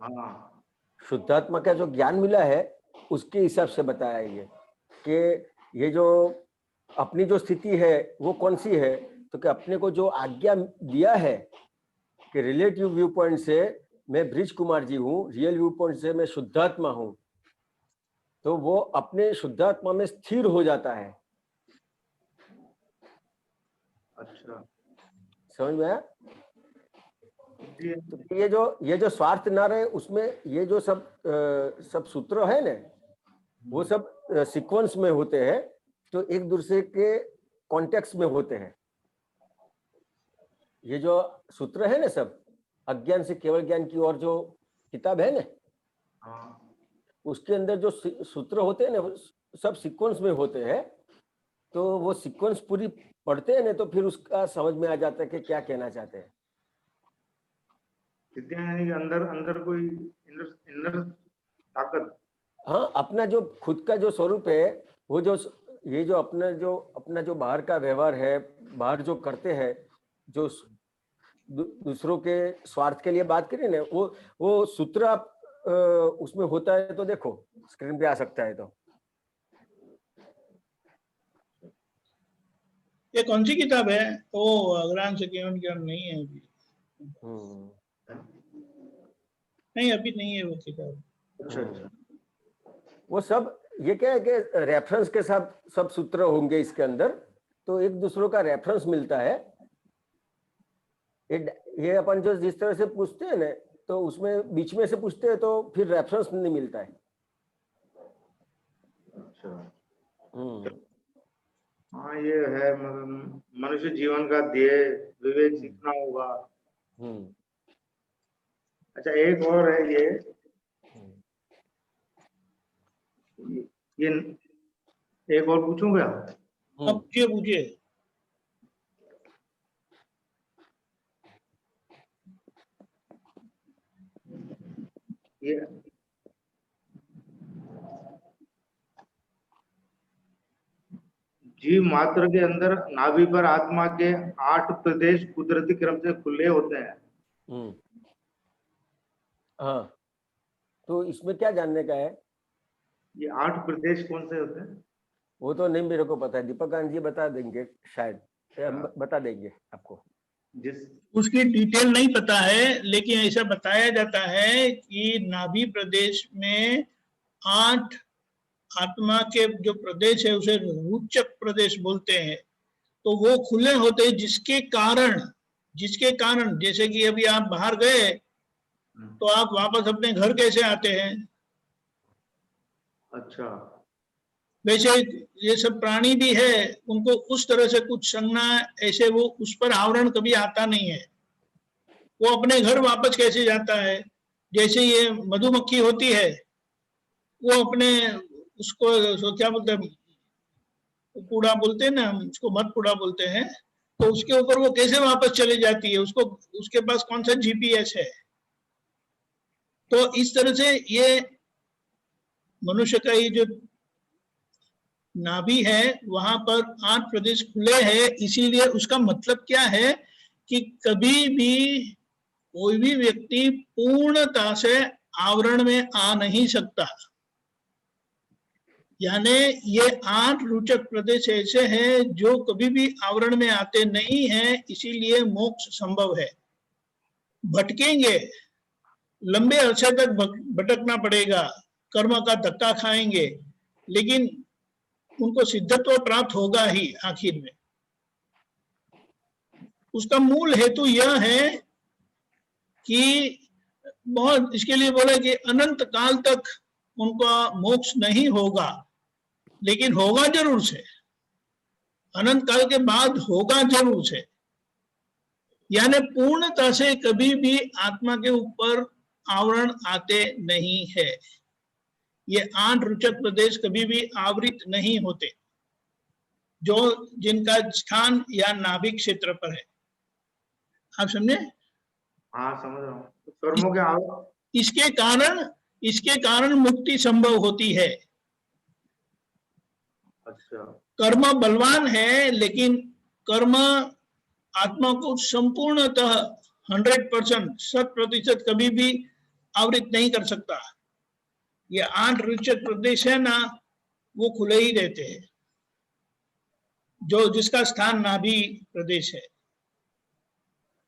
हाँ, शुद्धात्मा का जो ज्ञान मिला है उसके हिसाब से बताया ये कि ये जो अपनी जो स्थिति है वो कौन सी है, तो कि अपने को जो आज्ञा दिया है कि रिलेटिव व्यू पॉइंट से मैं ब्रिज कुमार जी हूँ, रियल व्यू पॉइंट से मैं शुद्धात्मा हूँ, तो वो अपने शुद्धात्मा में स्थिर हो जाता है। अच्छा समझ में आया? जी। तो ये जो स्वार्थ न रहे, उसमें ये जो सब सूत्र है ना, वो सब सीक्वेंस में होते हैं, तो एक दूसरे के कॉन्टेक्स्ट में होते हैं। ये जो सूत्र है ना, सब अज्ञान से केवल ज्ञान की ओर जो किताब है ना, हाँ उसके अंदर जो सूत्र होते हैं ना, वो सब सीक्वेंस में होते हैं। तो वो सीक्वेंस पूरी पढ़ते हैं ना, तो फिर उसका समझ में आ जाता है कि क्या कहना चाहते हैं। विद्या यानी कि अंदर अंदर कोई इनर ताकत। हाँ, अपना जो खुद का जो स्वरूप है, वो जो ये जो अपना जो बाहर का व्यवहार है, बाहर जो करते हैं, जो दूसरों के स्वार्थ के लिए बात करें ना, वो सूत्र आप उसमें होता है। तो देखो स्क्रीन पे आ सकता है। तो ये कौन सी किताब है? ओ अग्रांश केवल ज्ञान नहीं है अभी। नहीं अभी नहीं है वो किताब। अच्छा वो सब ये क्या है कि रेफरेंस के साथ सब सूत्र होंगे इसके अंदर, तो एक दूसरों का रेफरेंस मिलता है। ये अपन जो जिस तरह से पूछते हैं ना, तो उसमें बीच में से पूछते हैं तो फिर रेफरेंस नहीं मिलता है। अच्छा। हम्म। हाँ ये है, मनुष्य जीवन का ध्येय विवेक सीखना होगा। अच्छा एक और है ये एक और पूछूं क्या? अब पूछिए। ये जीव मात्र के अंदर नाभि पर आत्मा के 8 प्रदेश कुदरती क्रम से खुले होते हैं। हाँ, तो इसमें क्या जानने का है? ये 8 प्रदेश कौन से होते हैं? वो तो नहीं मेरे को पता है, दीपकांत जी बता देंगे शायद, बता देंगे आपको। उसकी डिटेल नहीं पता है, लेकिन ऐसा बताया जाता है कि नाभि प्रदेश में 8 आत्मा के जो प्रदेश है उसे रुचक प्रदेश बोलते हैं। तो वो खुले होते हैं, जिसके कारण जैसे कि अभी आप बाहर गए तो आप वापस अपने घर कैसे आते हैं? अच्छा। वैसे ये सब प्राणी भी है, उनको उस तरह से कुछ संज्ञा ऐसे वो उस पर आवरण कभी आता नहीं है। वो अपने घर वापस कैसे जाता है? जैसे ये मधुमक्खी होती है, वो अपने उसको क्या बोलते हैं, कूड़ा बोलते हैं ना, उसको मत कूड़ा बोलते हैं, तो उसके ऊपर वो कैसे वापस चली जाती है? उसको उसके पास कौन सा जीपीएस है? तो इस तरह से ये मनुष्य का ये जो नाभि है वहां पर 8 प्रदेश खुले हैं। इसीलिए उसका मतलब क्या है कि कभी भी कोई भी व्यक्ति पूर्णता से आवरण में आ नहीं सकता। यानी ये 8 रुचक प्रदेश ऐसे हैं जो कभी भी आवरण में आते नहीं हैं, इसीलिए मोक्ष संभव है। भटकेंगे, लंबे अरसे तक भटकना पड़ेगा, कर्म का धक्का खाएंगे, लेकिन उनको सिद्धत्व प्राप्त होगा ही आखिर में। उसका मूल हेतु यह है कि बहुत इसके लिए बोले कि अनंत काल तक उनका मोक्ष नहीं होगा, लेकिन होगा जरूर से। अनंत काल के बाद होगा जरूर से। यानी पूर्णता से कभी भी आत्मा के ऊपर आवरण आते नहीं है। ये 8 रुचक प्रदेश कभी भी आवृत नहीं होते, जो जिनका स्थान या नाभिक क्षेत्र पर है। आप समझे? हाँ समझ रहा हूँ। कर्मों के आवरण, इसके कारण मुक्ति संभव होती है। अच्छा। कर्म बलवान है, लेकिन कर्म आत्मा को संपूर्णतः 100% 100% कभी भी आवृत नहीं कर सकता। ये 8 रुचक प्रदेश है ना, वो खुले ही रहते हैं, जो जिसका स्थान नाभि प्रदेश है।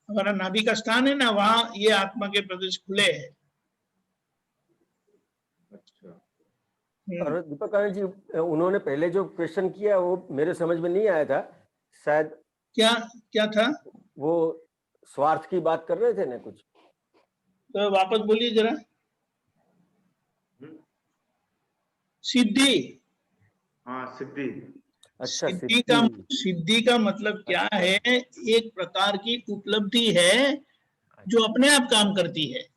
हमारा नाभि का स्थान है ना, वहां ये आत्मा के प्रदेश खुले हैं। अच्छा। और दीपक आनंद जी, उन्होंने पहले जो क्वेश्चन किया वो मेरे समझ में नहीं आया था शायद। क्या क्या था? वो स्वार्थ की बात कर रहे थे ना कुछ, तो वापस बोलिए जरा। सिद्धि। हाँ, सिद्धि। अच्छा सिद्धि का मतलब क्या है? एक प्रकार की उपलब्धि है जो अपने आप काम करती है।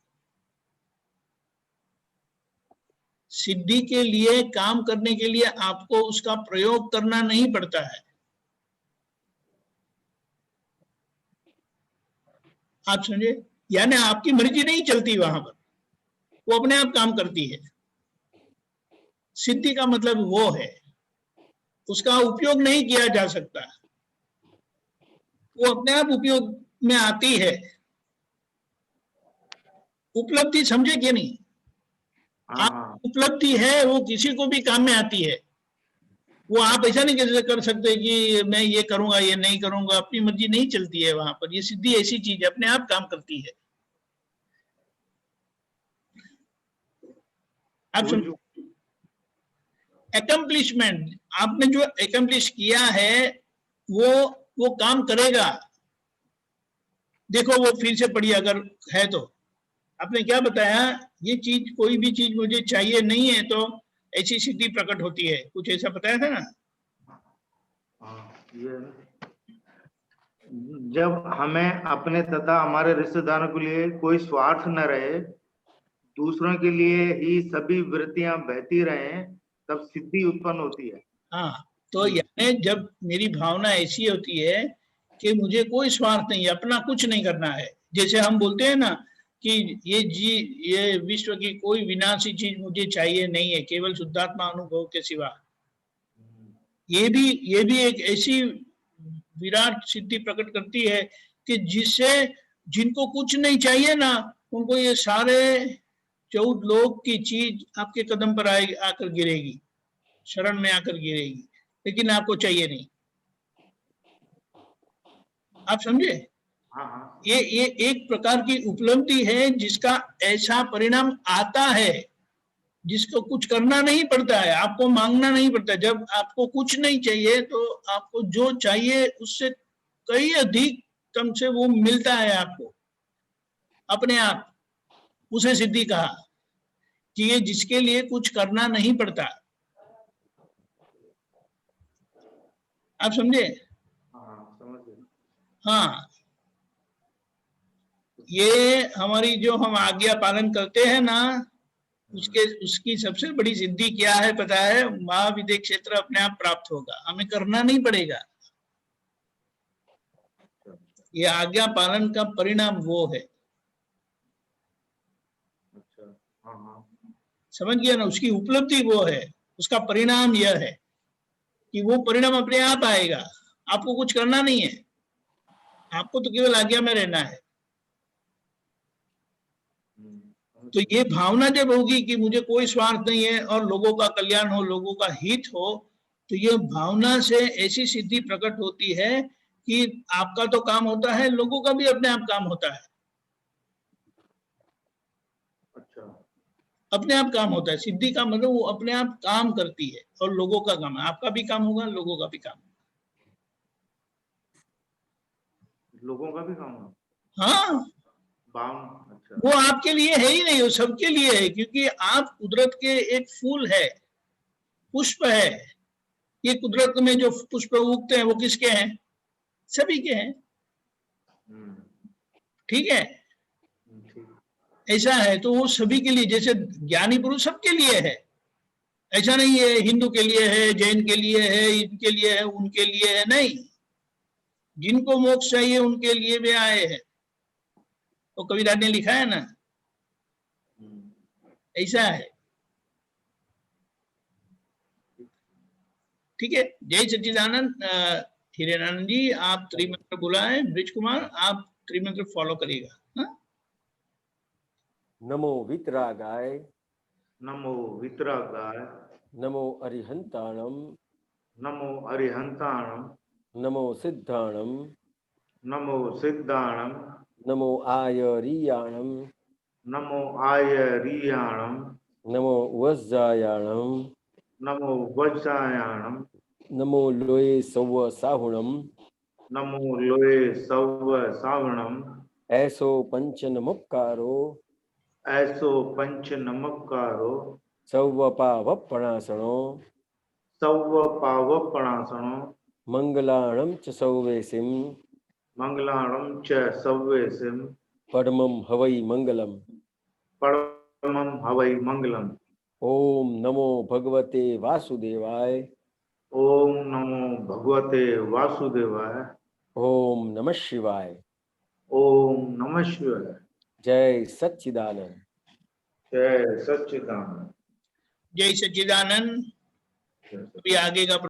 सिद्धि के लिए, काम करने के लिए आपको उसका प्रयोग करना नहीं पड़ता है। आप समझे? यानी आपकी मर्जी नहीं चलती वहां पर, वो अपने आप काम करती है। सिद्धि का मतलब वो है, उसका उपयोग नहीं किया जा सकता, वो अपने आप उपयोग में आती है। उपलब्धि समझे कि नहीं? आप उपलब्धि है, वो किसी को भी काम में आती है। वो आप ऐसा नहीं कैसे कर सकते कि मैं ये करूंगा ये नहीं करूंगा, अपनी मर्जी नहीं चलती है वहां पर। ये सिद्धि ऐसी चीज है, अपने आप काम करती है। आप समझो, एकम्प्लिशमेंट, आपने जो एकम्प्लिश किया है वो काम करेगा। देखो वो फिर से पढ़िए अगर है तो। आपने क्या बताया? ये चीज, कोई भी चीज मुझे चाहिए नहीं है तो ऐसी सिद्धि प्रकट होती है, कुछ ऐसा बताया था ना? ये जब हमें अपने तथा हमारे रिश्तेदारों के लिए कोई स्वार्थ न रहे, दूसरों के लिए ही सभी वृत्तियां बहती रहें, तब सिद्धि उत्पन्न होती है। हाँ, तो यानी जब मेरी भावना ऐसी होती है कि मुझे कोई स्वार्थ नहीं है, अपना कुछ नहीं करना है। जैसे हम बोलते हैं ना कि ये विश्व की कोई विनाशी चीज मुझे चाहिए नहीं है, केवल शुद्धात्मा अनुभव के सिवा। ये भी एक ऐसी विराट सिद्धि प्रकट करती है कि जिससे, जिनको कुछ नहीं चाहिए ना, उनको ये सारे 14 लोक की चीज आपके कदम पर आकर गिरेगी, शरण में आकर गिरेगी, लेकिन आपको चाहिए नहीं। आप समझे? ये एक प्रकार की उपलब्धि है जिसका ऐसा परिणाम आता है, जिसको कुछ करना नहीं पड़ता है, आपको मांगना नहीं पड़ता। जब आपको कुछ नहीं चाहिए तो आपको जो चाहिए उससे कई अधिक कम से वो मिलता है आपको अपने आप। उसे सिद्धि कहा कि ये जिसके लिए कुछ करना नहीं पड़ता। आप समझे? हाँ, ये हमारी जो हम आज्ञा पालन करते हैं ना, उसकी सबसे बड़ी सिद्धि क्या है पता है? महाविद्य क्षेत्र अपने आप प्राप्त होगा, हमें करना नहीं पड़ेगा। ये आज्ञा पालन का परिणाम वो है। समझ गया ना? उसकी उपलब्धि वो है, उसका परिणाम यह है कि वो परिणाम अपने आप आएगा, आपको कुछ करना नहीं है, आपको तो केवल आज्ञा में रहना है। तो ये भावना जब होगी कि मुझे कोई स्वार्थ नहीं है और लोगों का कल्याण हो, लोगों का हित हो, तो ये भावना से ऐसी सिद्धि प्रकट होती है कि आपका तो काम होता है, लोगों का भी अपने आप काम होता है। अपने आप काम होता है। सिद्धि का मतलब वो अपने आप काम करती है और लोगों का काम है। आपका भी काम होगा, लोगों का भी काम। लोगों का भी काम है? हाँ, अच्छा। वो आपके लिए है ही नहीं, वो सबके लिए है, क्योंकि आप कुदरत के एक फूल है, पुष्प है। ये कुदरत में जो पुष्प उगते हैं वो किसके हैं? सभी के हैं। ठीक है, ऐसा है। तो वो सभी के लिए, जैसे ज्ञानी पुरुष सबके लिए है, ऐसा नहीं है हिंदू के लिए है, जैन के लिए है, इनके लिए है, उनके लिए है, नहीं। जिनको मोक्ष चाहिए उनके लिए भी आए हैं। तो कबीर ने लिखा है ना, ऐसा है। ठीक है। जय सच्चिदानंद। हिरेनानंद जी, आप त्रिमंत्र बुलाएं। ब्रिज कुमार, आप त्रिमंत्र फॉलो करिएगा। हाँ? नमो वितरागाय, नमो वितरागाय, नमो अरिहंताणम, नमो अरिहंताणम, नमो सिद्धाणम, नमो सिद्धाणम, नमो आयरियाणम नमो आयरियाणम नमो वज्जायाणम नमो वज्रायाणम नमो लोये सव्व साहुणम नमो लोये सव्व सावणम ऐसो पंच नमक्कारो ऐसो पंच नमक्कारो सव्व पावपणासणो सव्व पावपणासनो मंगलाणम च सौवेसिम मंगलाणं च सव्वेसिम परमं हवै मंगलम। परमं हवै मंगलम। ओम नमो भगवते वासुदेवाय। ओम नमो भगवते वासुदेवाय। ओम नमः शिवाय। ओम नमः शिवाय। जय सच्चिदानंद। जय सच्चिदानंद। जय सच्चिदानंद। अभी आगे का